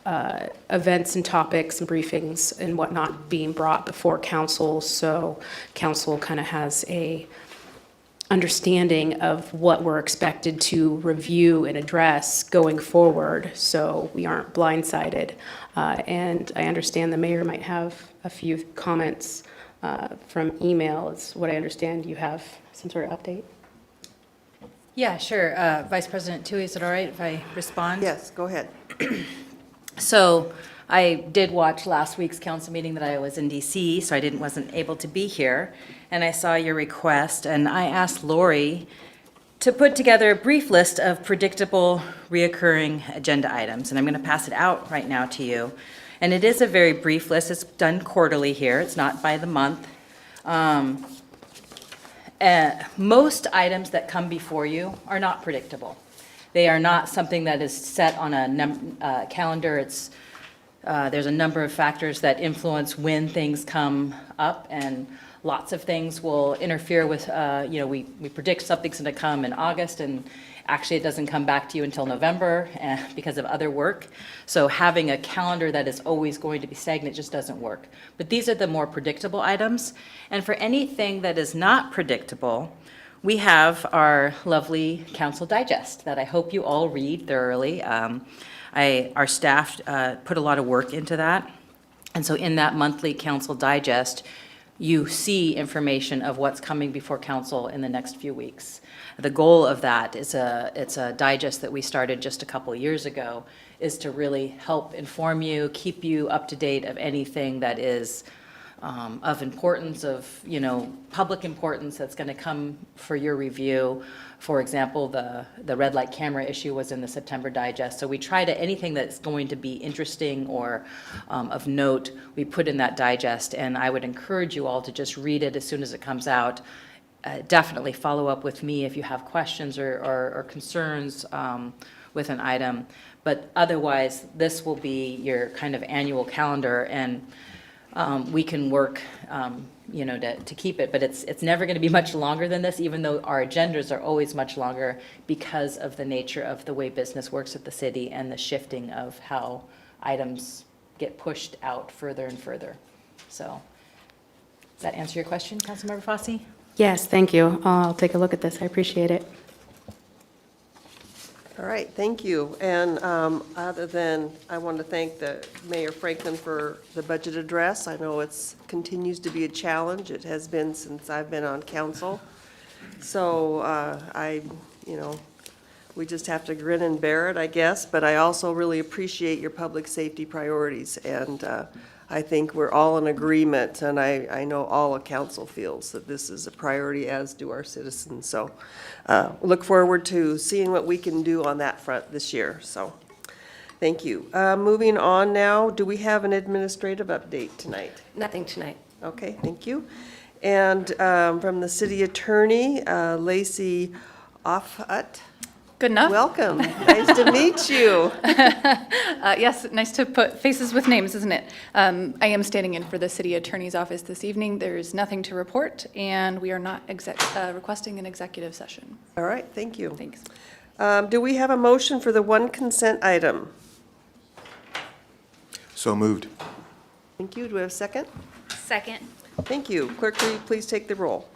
events and topics and briefings and whatnot being brought before council, so council kind of has a understanding of what we're expected to review and address going forward, so we aren't blindsided. And I understand the mayor might have a few comments from email. Is what I understand. You have some sort of update? Yeah, sure. Vice President Tui, is it all right if I respond? Yes, go ahead. So I did watch last week's council meeting that I was in DC, so I wasn't able to be here. And I saw your request, and I asked Lori to put together a brief list of predictable, reoccurring agenda items. And I'm going to pass it out right now to you. And it is a very brief list. It's done quarterly here. It's not by the month. Most items that come before you are not predictable. They are not something that is set on a calendar. There's a number of factors that influence when things come up, and lots of things will interfere with, we predict something's going to come in August, and actually it doesn't come back to you until November because of other work. So having a calendar that is always going to be stagnant just doesn't work. But these are the more predictable items. And for anything that is not predictable, we have our lovely council digest that I hope you all read thoroughly. Our staff put a lot of work into that. And so in that monthly council digest, you see information of what's coming before council in the next few weeks. The goal of that is it's a digest that we started just a couple of years ago, is to really help inform you, keep you up to date of anything that is of importance, of public importance that's going to come for your review. For example, the red light camera issue was in the September digest. So we try to, anything that's going to be interesting or of note, we put in that digest. And I would encourage you all to just read it as soon as it comes out. Definitely follow up with me if you have questions or concerns with an item. But otherwise, this will be your kind of annual calendar, and we can work to keep it, but it's never going to be much longer than this, even though our agendas are always much longer because of the nature of the way business works at the city and the shifting of how items get pushed out further and further. So does that answer your question, Councilmember Fossey? Yes, thank you. I'll take a look at this. I appreciate it. All right, thank you. And other than, I want to thank Mayor Franklin for the budget address. I know it continues to be a challenge. It has been since I've been on council. So we just have to grin and bear it, I guess. But I also really appreciate your public safety priorities. And I think we're all in agreement, and I know all of council feels that this is a priority, as do our citizens. So look forward to seeing what we can do on that front this year. So thank you. Moving on now, do we have an administrative update tonight? Nothing tonight. Okay, thank you. And from the city attorney, Lacey Offut. Good enough? Welcome. Nice to meet you. Yes, nice to put faces with names, isn't it? I am standing in for the city attorney's office this evening. There's nothing to report, and we are not requesting an executive session. All right, thank you. Thanks. Do we have a motion for the one consent item? So moved. Thank you. Do we have a second? Second. Thank you. Clerk, will you please take the roll?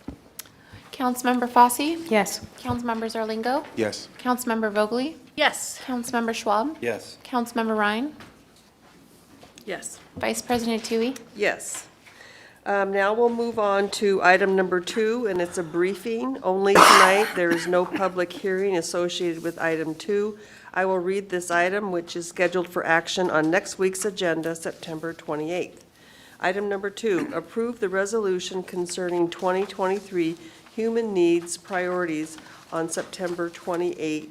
Councilmember Fosse, Yes. Councilmember Zarlingo, Yes. Councilmember Vogely, Yes. Councilmember Schwab, Yes. Councilmember Ryan, Yes. Vice President Tui. Yes. Now we'll move on to item number 2, and it's a briefing only tonight. There is no public hearing associated with item 2. I will read this item, which is scheduled for action on next week's agenda, September 28th. Item number 2, approve the resolution concerning 2023 human needs priorities on September 28,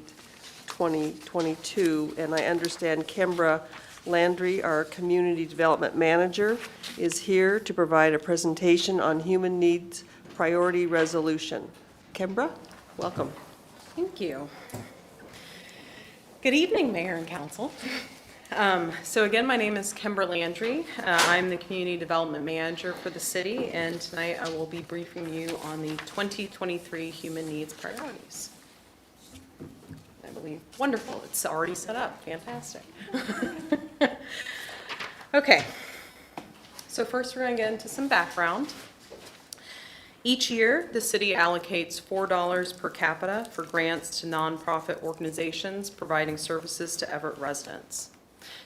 2022. And I understand Kimbra Landry, our Community Development Manager, is here to provide a presentation on human needs priority resolution. Kimbra, welcome. Thank you. Good evening, Mayor and Council. So again, my name is Kimber Landry. I'm the Community Development Manager for the city, and tonight I will be briefing you on the 2023 Human Needs Priorities. I believe, wonderful, it's already set up, fantastic. Okay, so first we're going to get into some background. Each year, the city allocates $4 per capita for grants to nonprofit organizations providing services to Everett residents.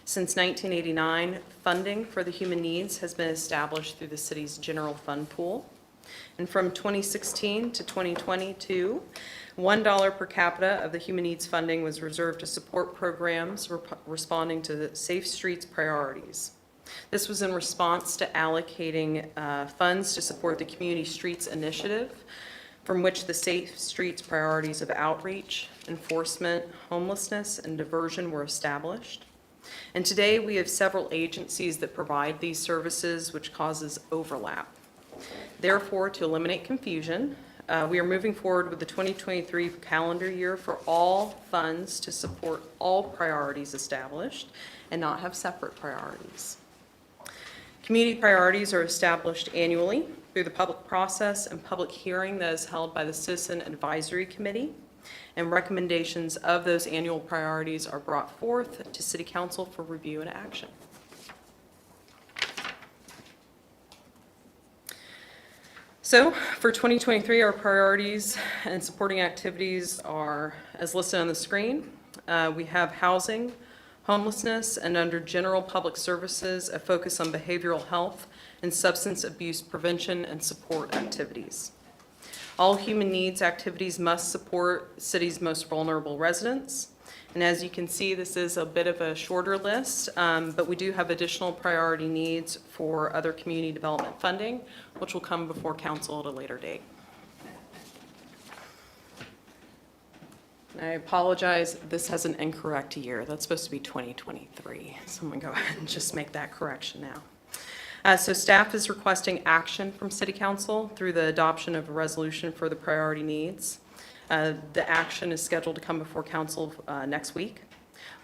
Since 1989, funding for the human needs has been established through the city's general fund pool. And from 2016 to 2022, $1 per capita of the human needs funding was reserved to support programs responding to the Safe Streets priorities. This was in response to allocating funds to support the Community Streets Initiative, from which the Safe Streets priorities of outreach, enforcement, homelessness, and diversion were established. And today, we have several agencies that provide these services, which causes overlap. Therefore, to eliminate confusion, we are moving forward with the 2023 calendar year for all funds to support all priorities established and not have separate priorities. Community priorities are established annually through the public process and public hearing that is held by the Citizen Advisory Committee, and recommendations of those annual priorities are brought forth to City Council for review and action. So for 2023, our priorities and supporting activities are as listed on the screen. We have housing, homelessness, and under general public services, a focus on behavioral health and substance abuse prevention and support activities. All human needs activities must support the city's most vulnerable residents. And as you can see, this is a bit of a shorter list, but we do have additional priority needs for other community development funding, which will come before council at a later date. And I apologize, this has an incorrect year. That's supposed to be 2023. So I'm going to go ahead and just make that correction now. So staff is requesting action from City Council through the adoption of a resolution for the priority needs. The action is scheduled to come before council next week.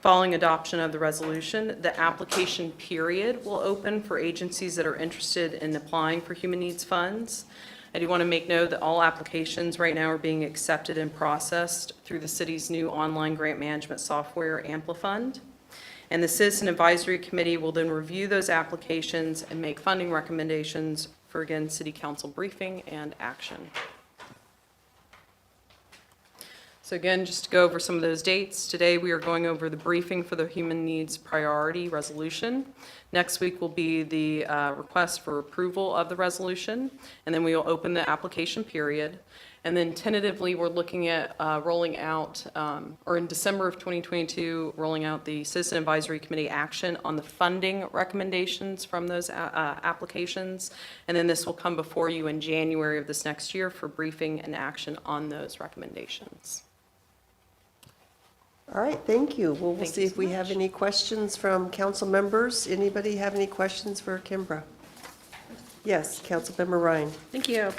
Following adoption of the resolution, the application period will open for agencies that are interested in applying for human needs funds. I do want to make note that all applications right now are being accepted and processed through the city's new online grant management software, Amplifund. And the Citizen Advisory Committee will then review those applications and make funding recommendations for, again, City Council briefing and action. So again, just to go over some of those dates, today we are going over the briefing for the Human Needs Priority Resolution. Next week will be the request for approval of the resolution, and then we will open the application period. And then tentatively, we're looking at rolling out, or in December of 2022, rolling out the Citizen Advisory Committee action on the funding recommendations from those applications. And then this will come before you in January of this next year for briefing and action on those recommendations. All right, thank you. Well, we'll Thank see you if so we have much. any questions from council members. Anybody have any questions for Kimbra? Yes, Councilmember Ryan. Thank you.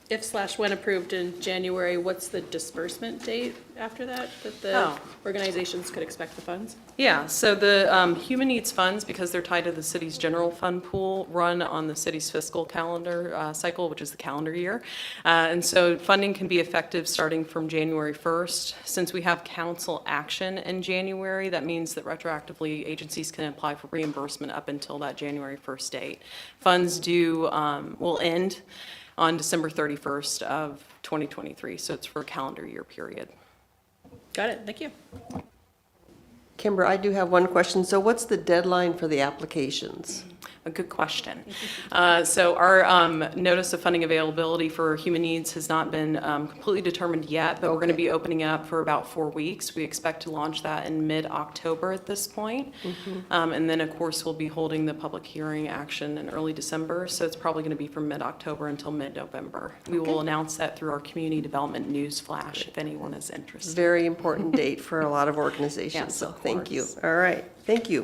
If/when approved in January, what's the disbursement date after that the Oh. organizations could expect the funds? Yeah, so the human needs funds, because they're tied to the city's general fund pool, run on the city's fiscal calendar cycle, which is the calendar year. And so funding can be effective starting from January 1st. Since we have council action in January, that means that retroactively agencies can apply for reimbursement up until that January 1st date. Funds will end on December 31st of 2023, so it's for a calendar year period. Got it, thank you. Kimber, I do have one question. So what's the deadline for the applications? A good question. So our notice of funding availability for human needs has not been completely determined yet, but we're going to be opening it up for about 4 weeks. We expect to launch that in mid-October at this point. And then, of course, we'll be holding the public hearing action in early December. So it's probably going to be from mid-October until mid-November. We will announce that through our community development news flash if anyone is interested. Very important date for a lot of organizations, Yes, so of thank you. course. All right, thank you.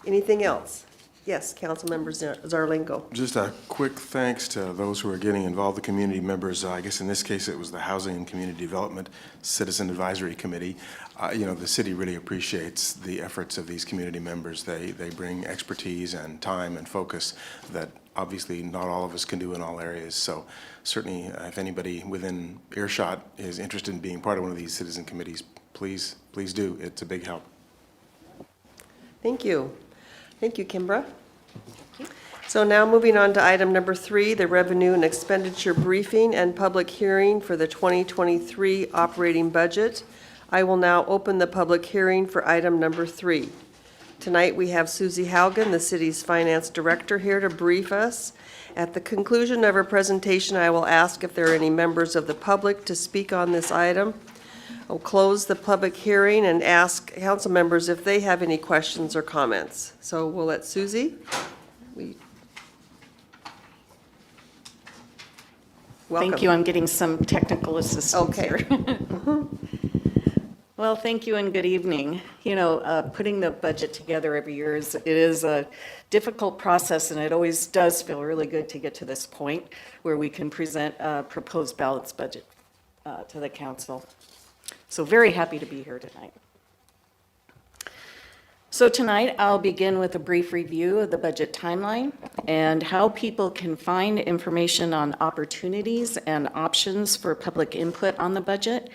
Anything else? Yes, Councilmember Zarlingo. Just a quick thanks to those who are getting involved, the community members. I guess in this case, it was the Housing and Community Development Citizen Advisory Committee. The city really appreciates the efforts of these community members. They bring expertise and time and focus that obviously not all of us can do in all areas. So certainly, if anybody within earshot is interested in being part of one of these citizen committees, please do. It's a big help. Thank you. Thank you, Kimbra. So now moving on to item number 3, the revenue and expenditure briefing and public hearing for the 2023 operating budget. I will now open the public hearing for item number 3. Tonight, we have Susie Haugen, the city's finance director, here to brief us. At the conclusion of her presentation, I will ask if there are any members of the public to speak on this item. I'll close the public hearing and ask council members if they have any questions or comments. So we'll let Susie. Welcome. Thank you, I'm getting some technical assistance Okay. here. Well, thank you and good evening. Putting the budget together every year it is a difficult process, and it always does feel really good to get to this point where we can present a proposed balanced budget to the council. So very happy to be here tonight. So tonight, I'll begin with a brief review of the budget timeline and how people can find information on opportunities and options for public input on the budget.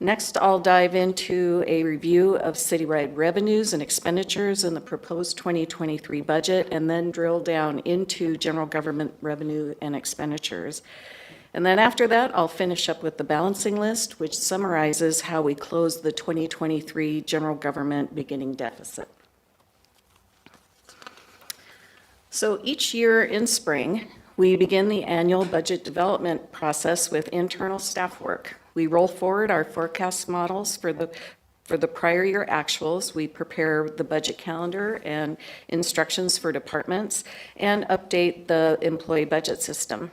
Next, I'll dive into a review of citywide revenues and expenditures in the proposed 2023 budget, and then drill down into general government revenue and expenditures. And then after that, I'll finish up with the balancing list, which summarizes how we closed the 2023 general government beginning deficit. So each year in spring, we begin the annual budget development process with internal staff work. We roll forward our forecast models for the prior year actuals. We prepare the budget calendar and instructions for departments and update the employee budget system.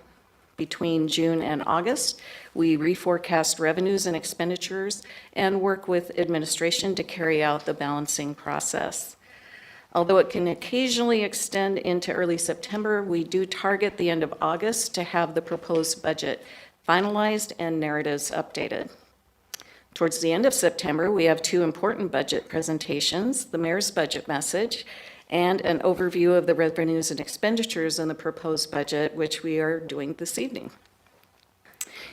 Between June and August, we reforecast revenues and expenditures and work with administration to carry out the balancing process. Although it can occasionally extend into early September, we do target the end of August to have the proposed budget finalized and narratives updated. Towards the end of September, we have 2 important budget presentations, the mayor's budget message and an overview of the revenues and expenditures in the proposed budget, which we are doing this evening.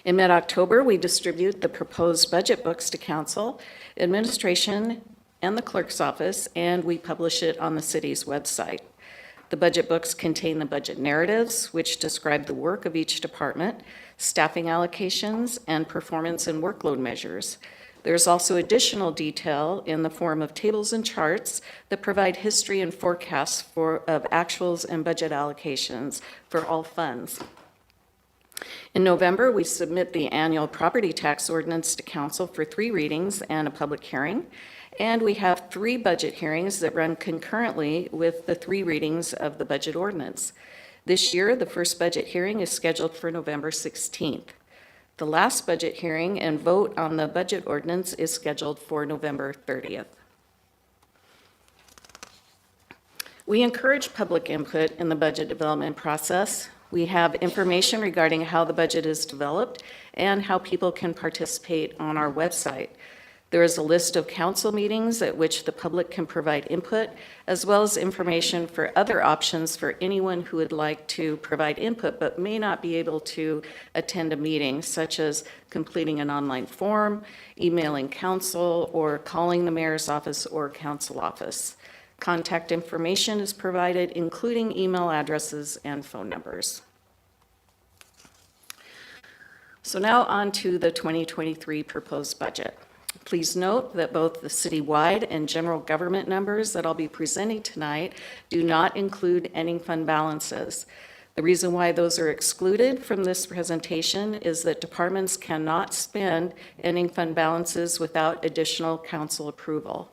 In mid-October, we distribute the proposed budget books to council, administration, and the clerk's office, and we publish it on the city's website. The budget books contain the budget narratives, which describe the work of each department, staffing allocations, and performance and workload measures. There's also additional detail in the form of tables and charts that provide history and forecasts of actuals and budget allocations for all funds. In November, we submit the annual property tax ordinance to council for 3 readings and a public hearing. And we have 3 budget hearings that run concurrently with the 3 readings of the budget ordinance. This year, the first budget hearing is scheduled for November 16th. The last budget hearing and vote on the budget ordinance is scheduled for November 30th. We encourage public input in the budget development process. We have information regarding how the budget is developed and how people can participate on our website. There is a list of council meetings at which the public can provide input, as well as information for other options for anyone who would like to provide input but may not be able to attend a meeting, such as completing an online form, emailing council, or calling the mayor's office or council office. Contact information is provided, including email addresses and phone numbers. So now on to the 2023 proposed budget. Please note that both the citywide and general government numbers that I'll be presenting tonight do not include ending fund balances. The reason why those are excluded from this presentation is that departments cannot spend ending fund balances without additional council approval.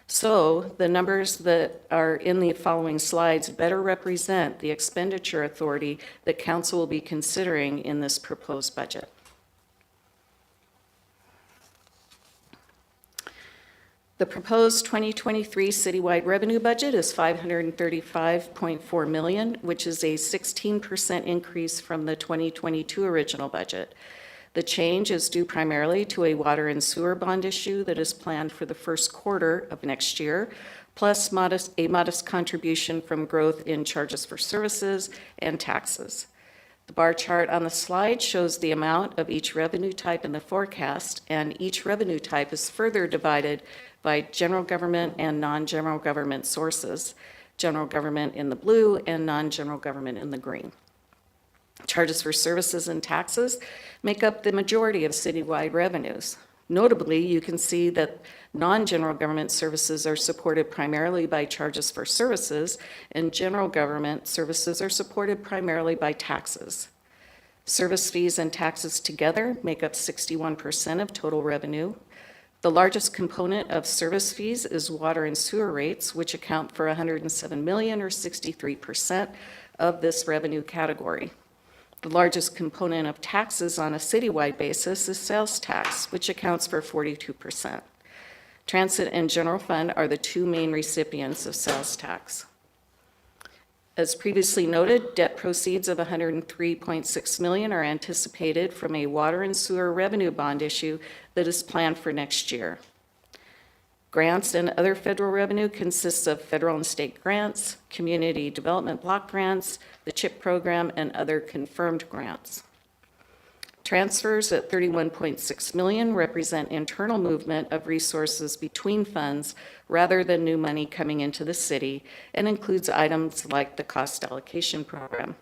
So the numbers that are in the following slides better represent the expenditure authority that council will be considering in this proposed budget. The proposed 2023 citywide revenue budget is $535.4 million, which is a 16% increase from the 2022 original budget. The change is due primarily to a water and sewer bond issue that is planned for the first quarter of next year, plus a modest contribution from growth in charges for services and taxes. The bar chart on the slide shows the amount of each revenue type in the forecast, and each revenue type is further divided by general government and non-general government sources, general government in the blue and non-general government in the green. Charges for services and taxes make up the majority of citywide revenues. Notably, you can see that non-general government services are supported primarily by charges for services, and general government services are supported primarily by taxes. Service fees and taxes together make up 61% of total revenue. The largest component of service fees is water and sewer rates, which account for $107 million, or 63% of this revenue category. The largest component of taxes on a citywide basis is sales tax, which accounts for 42%. Transit and general fund are the two main recipients of sales tax. As previously noted, debt proceeds of $103.6 million are anticipated from a water and sewer revenue bond issue that is planned for next year. Grants and other federal revenue consists of federal and state grants, community development block grants, the CHIP program, and other confirmed grants. Transfers at $31.6 million represent internal movement of resources between funds rather than new money coming into the city, and includes items like the cost allocation program.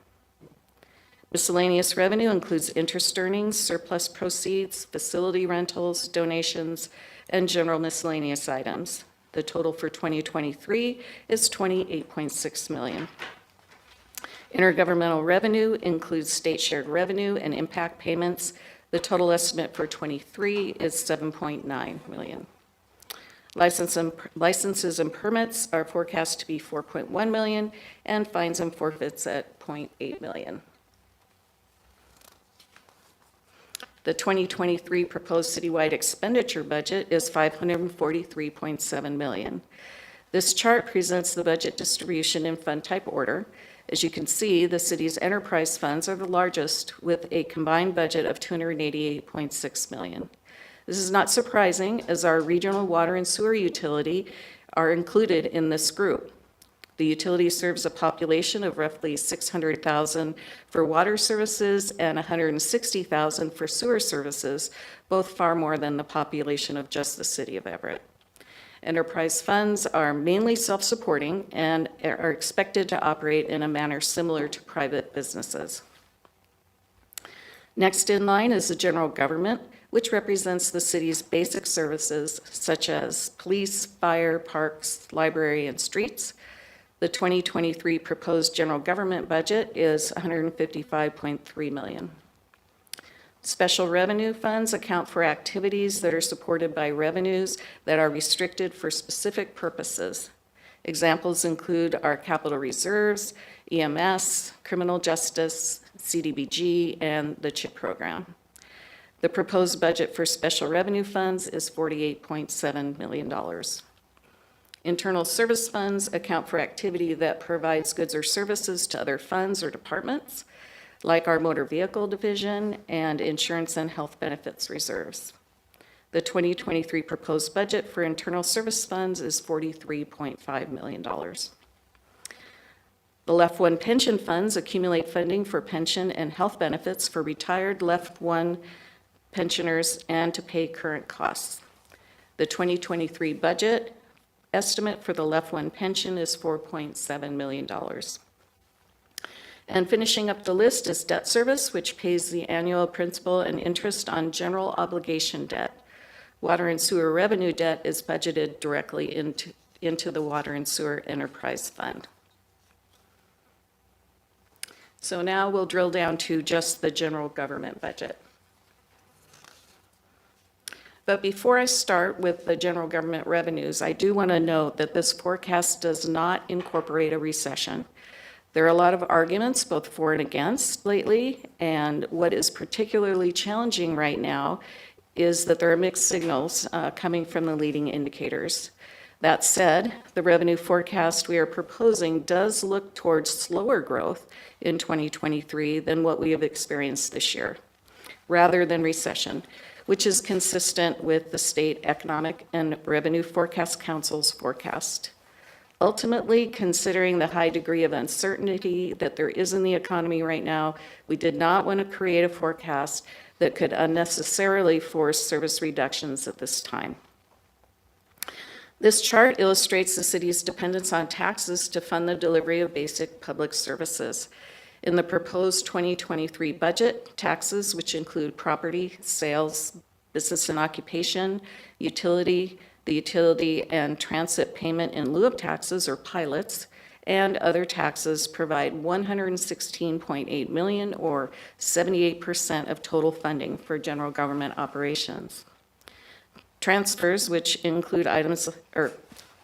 Miscellaneous revenue includes interest earnings, surplus proceeds, facility rentals, donations, and general miscellaneous items. The total for 2023 is $28.6 million. Intergovernmental revenue includes state shared revenue and impact payments. The total estimate for 23 is $7.9 million. Licenses and permits are forecast to be $4.1 million, and fines and forfeits at $0.8 million. The 2023 proposed citywide expenditure budget is $543.7 million. This chart presents the budget distribution in fund type order. As you can see, the city's enterprise funds are the largest, with a combined budget of $288.6 million. This is not surprising, as our regional water and sewer utility are included in this group. The utility serves a population of roughly 600,000 for water services and 160,000 for sewer services, both far more than the population of just the city of Everett. Enterprise funds are mainly self-supporting and are expected to operate in a manner similar to private businesses. Next in line is the general government, which represents the city's basic services such as police, fire, parks, library, and streets. The 2023 proposed general government budget is $155.3 million. Special revenue funds account for activities that are supported by revenues that are restricted for specific purposes. Examples include our capital reserves, EMS, criminal justice, CDBG, and the CHIP program. The proposed budget for special revenue funds is $48.7 million. Internal service funds account for activity that provides goods or services to other funds or departments, like our motor vehicle division and insurance and health benefits reserves. The 2023 proposed budget for internal service funds is $43.5 million. The Left One pension funds accumulate funding for pension and health benefits for retired Left One pensioners and to pay current costs. The 2023 budget estimate for the Left One pension is $4.7 million. And finishing up the list is debt service, which pays the annual principal and interest on general obligation debt. Water and sewer revenue debt is budgeted directly into the Water and Sewer Enterprise Fund. So now we'll drill down to just the general government budget. But before I start with the general government revenues, I do want to note that this forecast does not incorporate a recession. There are a lot of arguments, both for and against lately, and what is particularly challenging right now is that there are mixed signals coming from the leading indicators. That said, the revenue forecast we are proposing does look towards slower growth in 2023 than what we have experienced this year, rather than recession, which is consistent with the State Economic and Revenue Forecast Council's forecast. Ultimately, considering the high degree of uncertainty that there is in the economy right now, we did not want to create a forecast that could unnecessarily force service reductions at this time. This chart illustrates the city's dependence on taxes to fund the delivery of basic public services. In the proposed 2023 budget, taxes, which include property, sales, business and occupation, the utility and transit payment in lieu of taxes or pilots, and other taxes provide $116.8 million or 78% of total funding for general government operations. Transfers, which include items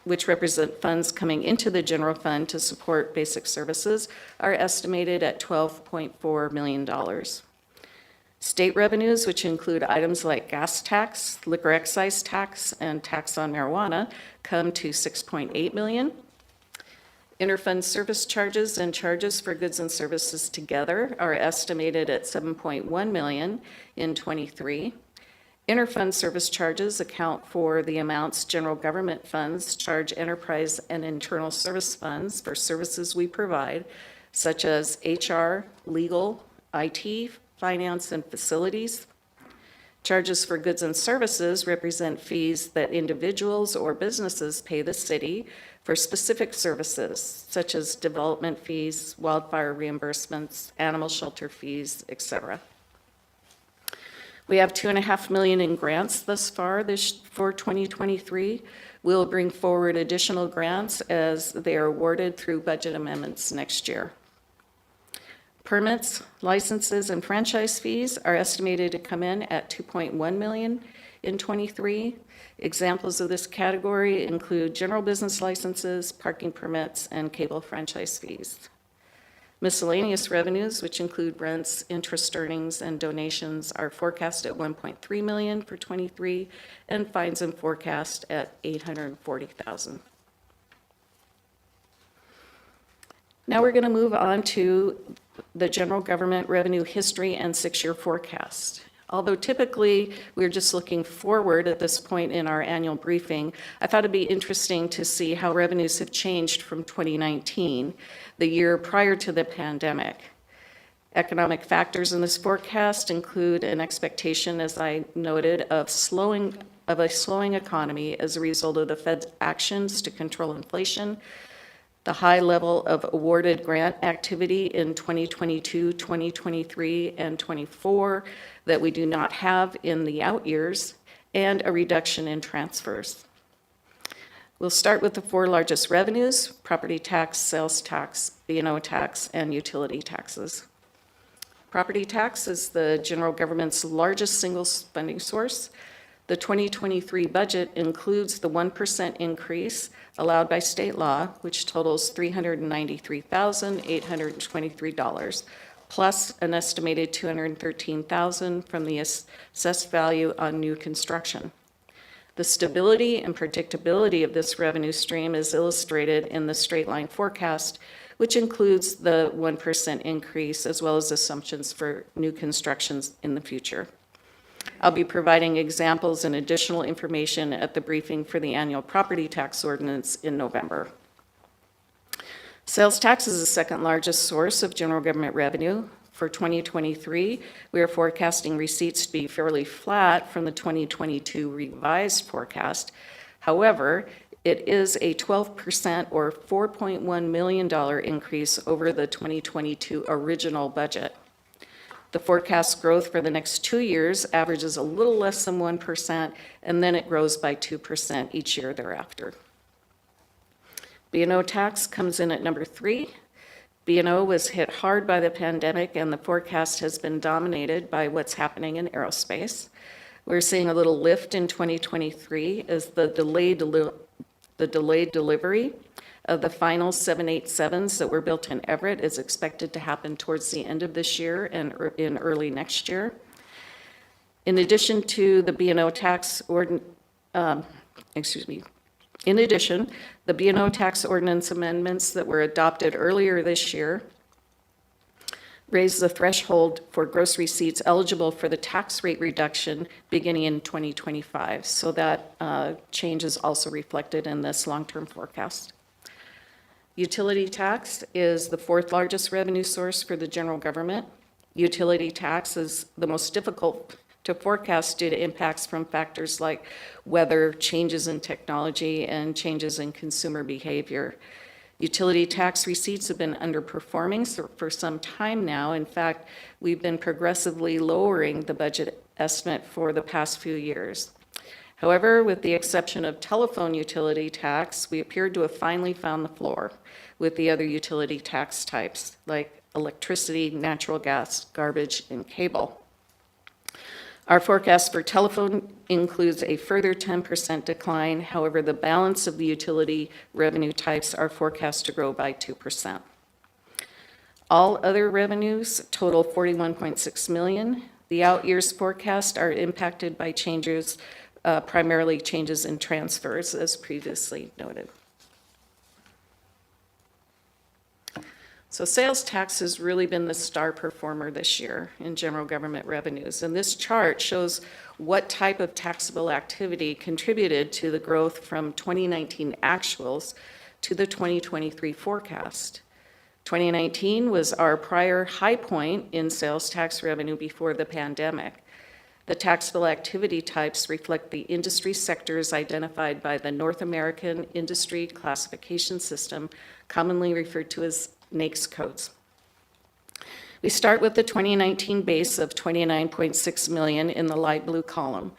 which represent funds coming into the general fund to support basic services, are estimated at $12.4 million. State revenues, which include items like gas tax, liquor excise tax, and tax on marijuana, come to $6.8 million. Interfund service charges and charges for goods and services together are estimated at $7.1 million in '23. Interfund service charges account for the amounts general government funds charge enterprise and internal service funds for services we provide, such as HR, legal, IT, finance, and facilities. Charges for goods and services represent fees that individuals or businesses pay the city for specific services, such as development fees, wildfire reimbursements, animal shelter fees, etc. We have $2.5 million in grants thus far for 2023. We'll bring forward additional grants as they are awarded through budget amendments next year. Permits, licenses, and franchise fees are estimated to come in at $2.1 million in '23. Examples of this category include general business licenses, parking permits, and cable franchise fees. Miscellaneous revenues, which include rents, interest earnings, and donations, are forecast at $1.3 million for '23, and fines and forecast at $840,000. Now we're going to move on to the general government revenue history and 6-year forecast. Although typically we're just looking forward at this point in our annual briefing, I thought it'd be interesting to see how revenues have changed from 2019, the year prior to the pandemic. Economic factors in this forecast include an expectation, as I noted, of a slowing economy as a result of the Fed's actions to control inflation, the high level of awarded grant activity in 2022, 2023, and 24 that we do not have in the out years, and a reduction in transfers. We'll start with the 4 largest revenues: property tax, sales tax, B&O tax, and utility taxes. Property tax is the general government's largest single funding source. The 2023 budget includes the 1% increase allowed by state law, which totals $393,823, plus an estimated $213,000 from the assessed value on new construction. The stability and predictability of this revenue stream is illustrated in the straight line forecast, which includes the 1% increase as well as assumptions for new constructions in the future. I'll be providing examples and additional information at the briefing for the annual property tax ordinance in November. Sales tax is the second largest source of general government revenue. For 2023, we are forecasting receipts to be fairly flat from the 2022 revised forecast. However, it is a 12% or $4.1 million increase over the 2022 original budget. The forecast growth for the next 2 years averages a little less than 1%, and then it grows by 2% each year thereafter. B&O tax comes in at number 3. B&O was hit hard by the pandemic, and the forecast has been dominated by what's happening in aerospace. We're seeing a little lift in 2023 as the delayed delivery of the final 787s that were built in Everett is expected to happen towards the end of this year and in early next year. In addition to the B&O tax In addition, the B&O tax ordinance amendments that were adopted earlier this year raised the threshold for gross receipts eligible for the tax rate reduction beginning in 2025. So that change is also reflected in this long-term forecast. Utility tax is the fourth largest revenue source for the general government. Utility tax is the most difficult to forecast due to impacts from factors like weather, changes in technology, and changes in consumer behavior. Utility tax receipts have been underperforming for some time now. In fact, we've been progressively lowering the budget estimate for the past few years. However, with the exception of telephone utility tax, we appeared to have finally found the floor with the other utility tax types like electricity, natural gas, garbage, and cable. Our forecast for telephone includes a further 10% decline. However, the balance of the utility revenue types are forecast to grow by 2%. All other revenues total $41.6 million. The out years forecast are impacted by changes, primarily changes in transfers, as previously noted. So sales tax has really been the star performer this year in general government revenues. And this chart shows what type of taxable activity contributed to the growth from 2019 actuals to the 2023 forecast. 2019 was our prior high point in sales tax revenue before the pandemic. The taxable activity types reflect the industry sectors identified by the North American Industry Classification System, commonly referred to as NAICS codes. We start with the 2019 base of $29.6 million in the light blue column.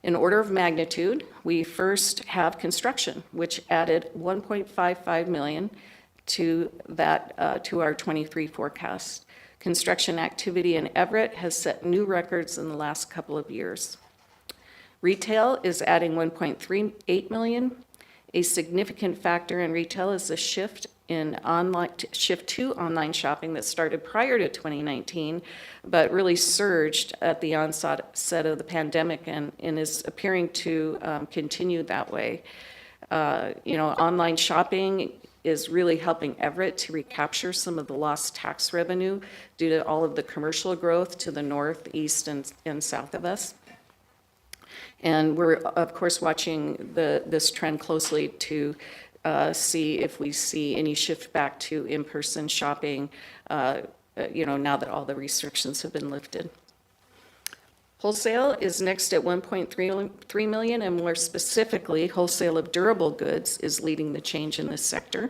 In order of magnitude, we first have construction, which added $1.55 million to that to our 23 forecast. Construction activity in Everett has set new records in the last couple of years. Retail is adding $1.38 million. A significant factor in retail is the shift to online shopping that started prior to 2019, but really surged at the onset of the pandemic and is appearing to continue that way. Online shopping is really helping Everett to recapture some of the lost tax revenue due to all of the commercial growth to the north, east, and south of us. And we're, of course, watching this trend closely to see if we see any shift back to in-person shopping, now that all the restrictions have been lifted. Wholesale is next at $1.3 million, and more specifically, wholesale of durable goods is leading the change in this sector.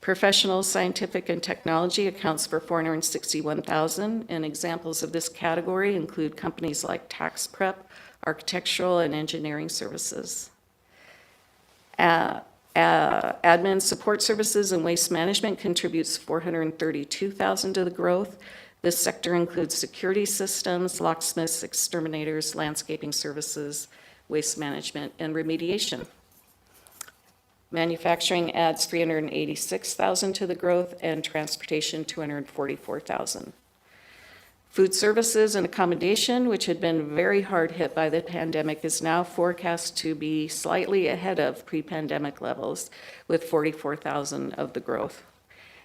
Professional, scientific, and technology accounts for $461,000, and examples of this category include companies like tax prep, architectural, and engineering services. Admin support services and waste management contributes $432,000 to the growth. This sector includes security systems, locksmiths, exterminators, landscaping services, waste management, and remediation. Manufacturing adds $386,000 to the growth, and transportation $244,000. Food services and accommodation, which had been very hard hit by the pandemic, is now forecast to be slightly ahead of pre-pandemic levels, with 44,000 of the growth.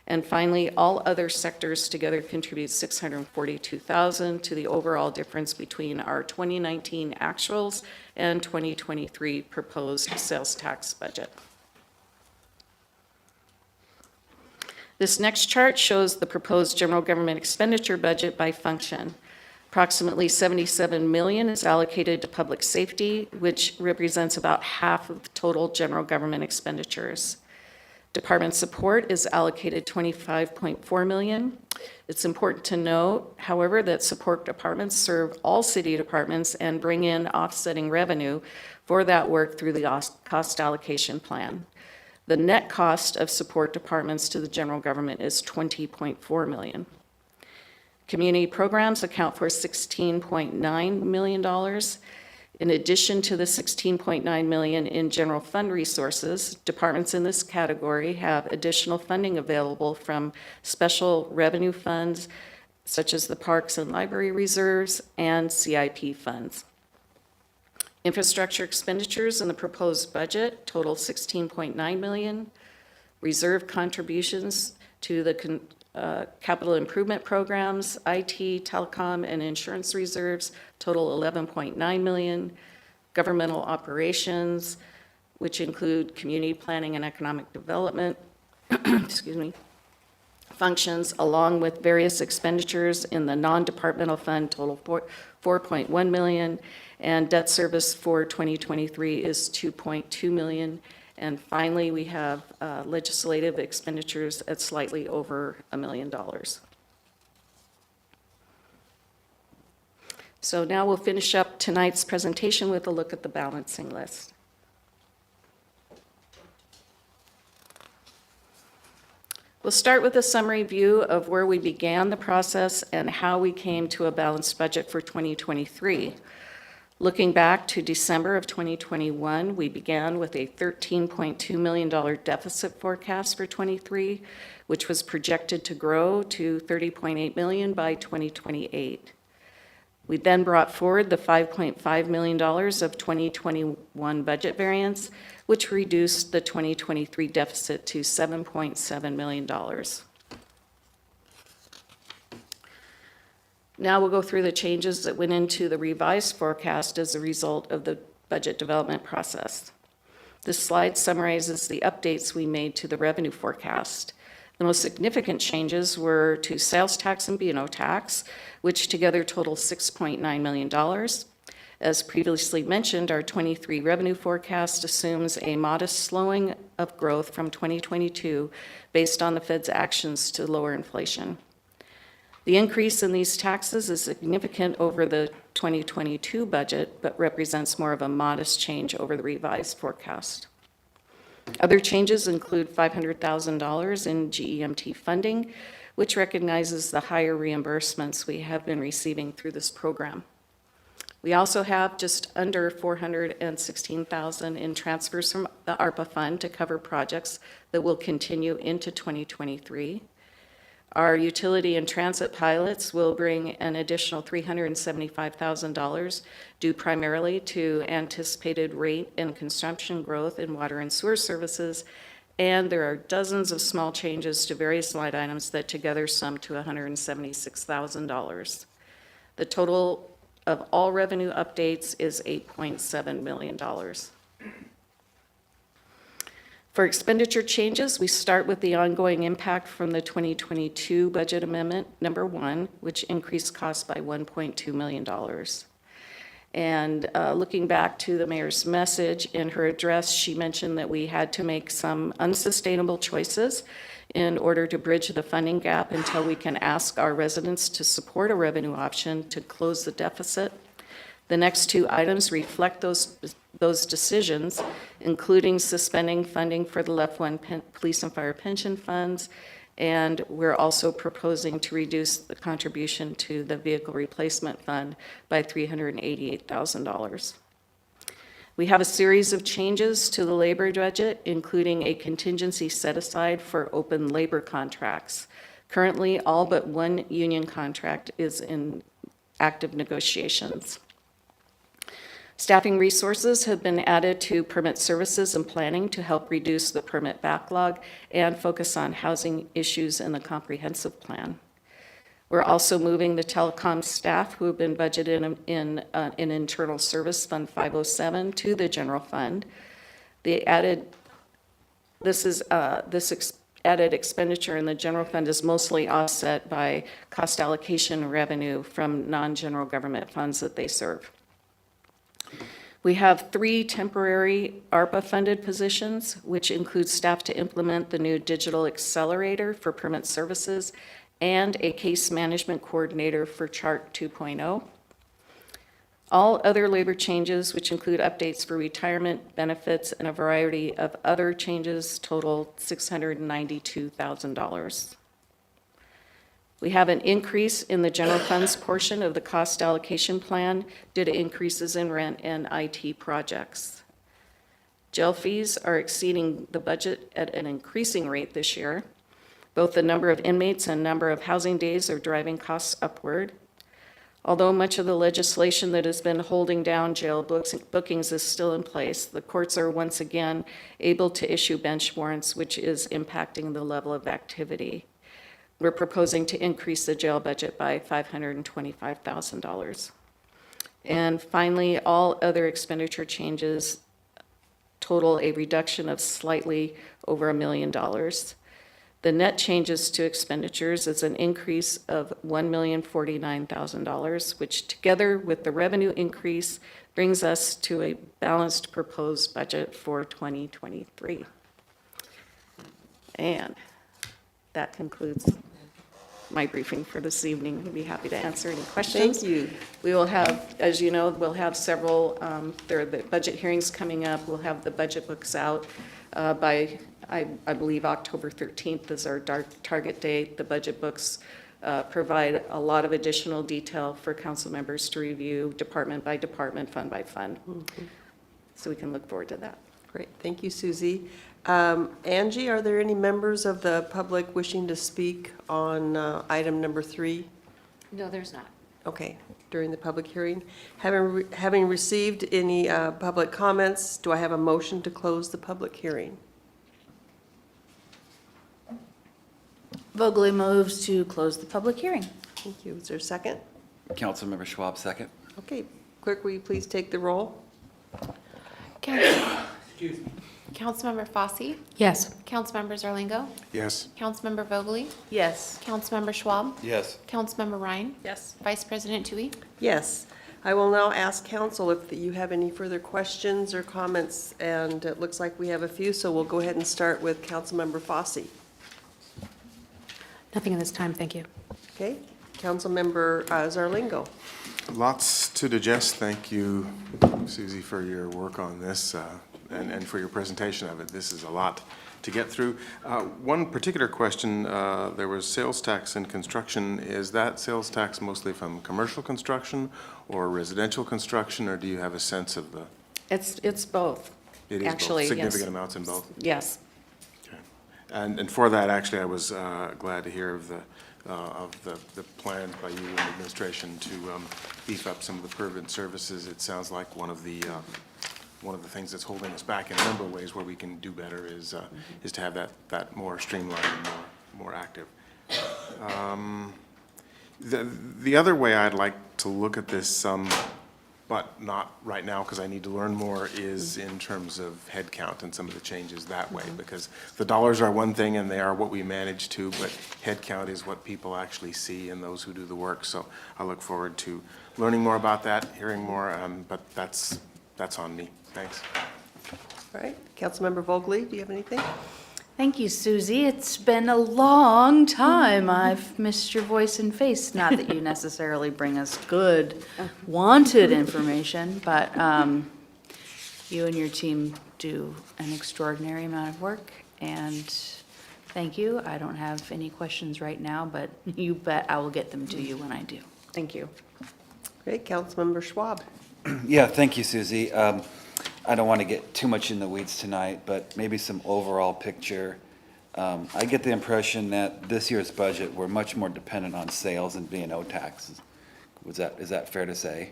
And finally, all other sectors together contribute 642,000 to the overall difference between our 2019 actuals and 2023 proposed sales tax budget. This next chart shows the proposed general government expenditure budget by function. Approximately 77 million is allocated to public safety, which represents about half of the total general government expenditures. Department support is allocated 25.4 million. It's important to note, however, that support departments serve all city departments and bring in offsetting revenue for that work through the cost allocation plan. The net cost of support departments to the general government is 20.4 million. Community programs account for $16.9 million. In addition to the $16.9 million in general fund resources, departments in this category have additional funding available from special revenue funds, such as the Parks and Library Reserves and CIP funds. Infrastructure expenditures in the proposed budget total $16.9 million. Reserve contributions to the capital improvement programs, IT, telecom, and insurance reserves total $11.9 million. Governmental operations, which include community planning and economic development, excuse me, functions, along with various expenditures in the non-departmental fund total $4.1 million, and debt service for 2023 is $2.2 million. And finally, we have legislative expenditures at slightly over $1 million. So now we'll finish up tonight's presentation with a look at the balancing list. We'll start with a summary view of where we began the process and how we came to a balanced budget for 2023. Looking back to December of 2021, we began with a $13.2 million deficit forecast for 23, which was projected to grow to $30.8 million by 2028. We then brought forward the $5.5 million of 2021 budget variance, which reduced the 2023 deficit to $7.7 million. Now we'll go through the changes that went into the revised forecast as a result of the budget development process. This slide summarizes the updates we made to the revenue forecast. The most significant changes were to sales tax and B&O tax, which together total $6.9 million. As previously mentioned, our 23 revenue forecast assumes a modest slowing of growth from 2022 based on the Fed's actions to lower inflation. The increase in these taxes is significant over the 2022 budget, but represents more of a modest change over the revised forecast. Other changes include $500,000 in GEMT funding, which recognizes the higher reimbursements we have been receiving through this program. We also have just under $416,000 in transfers from the ARPA fund to cover projects that will continue into 2023. Our utility and transit pilots will bring an additional $375,000 due primarily to anticipated rate and consumption growth in water and sewer services, and there are dozens of small changes to various line items that together sum to $176,000. The total of all revenue updates is $8.7 million. For expenditure changes, we start with the ongoing impact from the 2022 budget amendment, number 1, which increased costs by $1.2 million. And looking back to the mayor's message in her address, she mentioned that we had to make some unsustainable choices in order to bridge the funding gap until we can ask our residents to support a revenue option to close the deficit. The next two items reflect those decisions, including suspending funding for the Left One Police and Fire pension funds, and we're also proposing to reduce the contribution to the Vehicle Replacement Fund by $388,000. We have a series of changes to the labor budget, including a contingency set aside for open labor contracts. Currently, all but one union contract is in active negotiations. Staffing resources have been added to permit services and planning to help reduce the permit backlog and focus on housing issues in the comprehensive plan. We're also moving the telecom staff who have been budgeted in Internal Service Fund 507 to the general fund. Added expenditure in the general fund is mostly offset by cost allocation revenue from non-general government funds that they serve. We have 3 temporary ARPA-funded positions, which include staff to implement the new digital accelerator for permit services and a case management coordinator for Chart 2.0. All other labor changes, which include updates for retirement benefits and a variety of other changes, total $692,000. We have an increase in the general funds portion of the cost allocation plan due to increases in rent and IT projects. Jail fees are exceeding the budget at an increasing rate this year. Both the number of inmates and number of housing days are driving costs upward. Although much of the legislation that has been holding down jail bookings is still in place, the courts are once again able to issue bench warrants, which is impacting the level of activity. We're proposing to increase the jail budget by $525,000. And finally, all other expenditure changes total a reduction of slightly over $1 million. The net changes to expenditures is an increase of $1,049,000, which together with the revenue increase brings us to a balanced proposed budget for 2023. And that concludes my briefing for this evening. I'd be happy to answer any questions. Thank you. We will have, as you know, we'll have several, there are the budget hearings coming up. We'll have the budget books out by, I believe, October 13th is our target date. The budget books provide a lot of additional detail for council members to review department by department, fund by fund. Mm-hmm. So we can look forward to that. Great, thank you, Susie. Angie, are there any members of the public wishing to speak on item number 3? No, there's not. Okay, during the public hearing. Having received any public comments, do I have a motion to close the public hearing? Vogely moves to close the public hearing. Thank you. Is there a second? Councilmember Schwab, second. Okay, clerk, will you please take the roll? Councilmember Fosse, Yes. Councilmember Zarlingo, Yes. Councilmember Vogely, Yes. Councilmember Schwab, Yes. Councilmember Ryan, Yes. Vice President Tui. Yes. I will now ask council if you have any further questions or comments, and it looks like we have a few, so we'll go ahead and start with Councilmember Fosse. Nothing at this time, thank you. Okay, Councilmember Zarlingo. Lots to digest. Thank you, Susie, for your work on this and for your presentation of it. This is a lot to get through. One particular question, there was sales tax in construction. Is that sales tax mostly from commercial construction or residential construction, or do you have a sense of the? It's both. It is Actually, both, yes. significant amounts in both? Yes. Okay. And for that, actually, I was glad to hear of the plan by you and the administration to beef up some of the permit services. It sounds like one of the things that's holding us back in a number of ways where we can do better is to have that more streamlined and more active. The other way I'd like to look at this, but not right now because I need to learn more, is in terms of headcount and some of the changes that way, because the dollars are one thing and they are what we manage to, but headcount is what people actually see and those who do the work. So I look forward to learning more about that, hearing more, but that's on me. Thanks. All right, Councilmember Vogely, do you have anything? Thank you, Susie. It's been a long time. I've missed your voice and face. Not that you necessarily bring us good, wanted information, but you and your team do an extraordinary amount of work, and thank you. I don't have any questions right now, but you bet I will get them to you when I do. Thank you. Great, Councilmember Schwab. Yeah, thank you, Susie. I don't want to get too much in the weeds tonight, but maybe some overall picture I get the impression that this year's budget, we're much more dependent on sales and B&O taxes. Is that fair to say?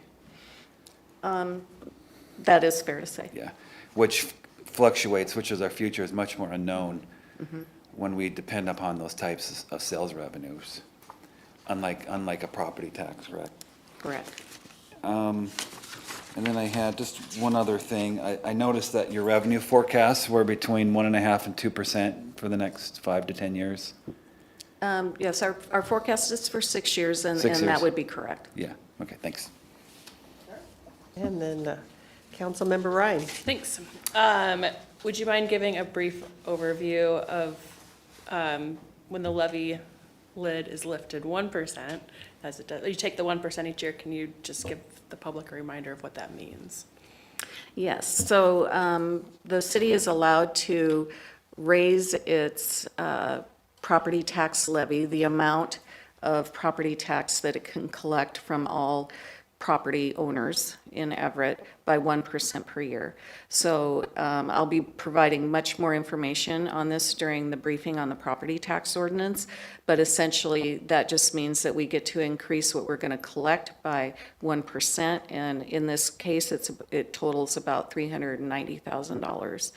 That is fair to say. Yeah, which fluctuates, which is our future, is much more unknown when we depend upon those types of sales revenues, unlike a property tax, correct? Correct. And then I had just one other thing. I noticed that your revenue forecasts were between 1.5% and 2% for the next 5 to 10 years. Yes, our forecast is for 6 years, and 6 that years. would be correct. Yeah, okay, thanks. And then Councilmember Ryan. Thanks. Would you mind giving a brief overview of when the levy lid is lifted 1%, as it does, you take the 1% each year, can you just give the public a reminder of what that means? Yes, so the city is allowed to raise its property tax levy, the amount of property tax that it can collect from all property owners in Everett by 1% per year. So I'll be providing much more information on this during the briefing on the property tax ordinance, but essentially that just means that we get to increase what we're going to collect by 1%, and in this case it totals about $390,000.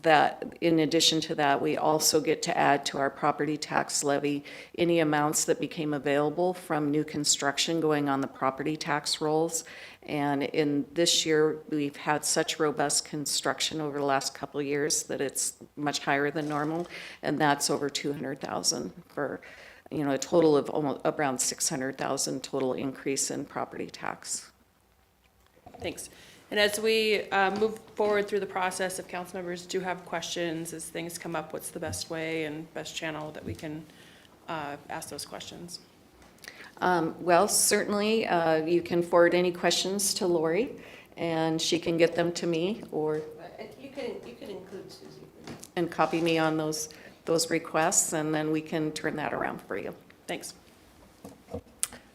That, in addition to that, we also get to add to our property tax levy any amounts that became available from new construction going on the property tax rolls. And in this year, we've had such robust construction over the last couple of years that it's much higher than normal, and that's over $200,000 for, a total of almost around $600,000 total increase in property tax. Thanks. And as we move forward through the process, if council members do have questions, as things come up, what's the best way and best channel that we can ask those questions? Well, certainly, you can forward any questions to Lori, and she can get them to me, or You can include Susie. and copy me on those requests, and then we can turn that around for you. Thanks.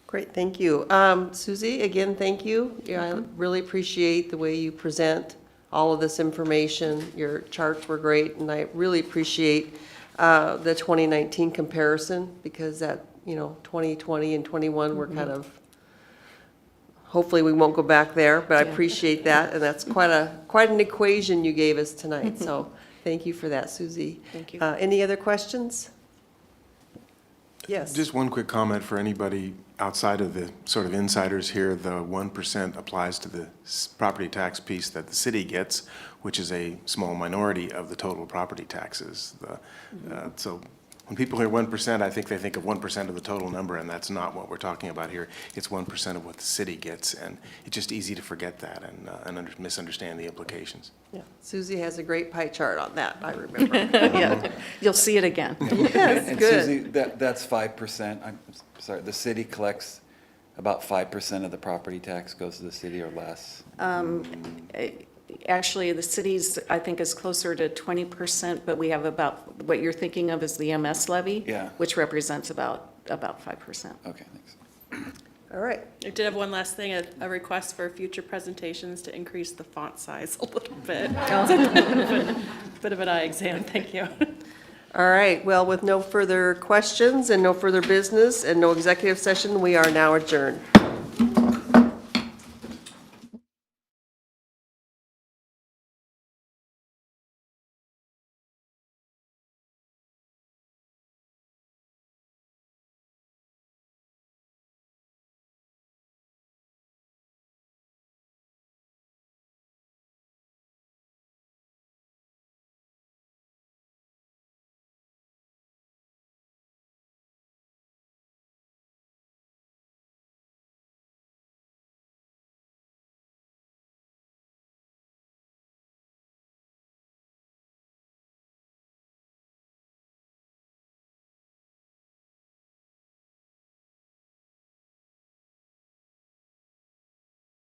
Great, thank you. Susie, again, thank you. Yeah, I really appreciate the way you present all of this information. Your charts were great, and I really appreciate the 2019 comparison, because that, 2020 and 21 were kind of, hopefully we won't go back there, but I appreciate that, and that's quite an equation you gave us tonight, so thank you for that, Susie. Thank you. Any other questions? Yes. Just one quick comment for anybody outside of the sort of insiders here. The 1% applies to the property tax piece that the city gets, which is a small minority of the total property taxes. So when people hear 1%, I think they think of 1% of the total number, and that's not what we're talking about here. It's 1% of what the city gets, and it's just easy to forget that and misunderstand the implications. Yeah. Susie has a great pie chart on that, I remember. Yeah, you'll see it again. Yes, And good. Susie, that's 5%. I'm sorry, the city collects about 5% of the property tax goes to the city, or less? Actually, the city's, I think, is closer to 20%, but we have about, what you're thinking of is the MS levy, Yeah. which represents about 5%. Okay, thanks. All right. I did have one last thing, a request for future presentations to increase the font size a little bit. Bit of an eye exam, thank you. All right, well, with no further questions and no further business and no executive session, we are now adjourned.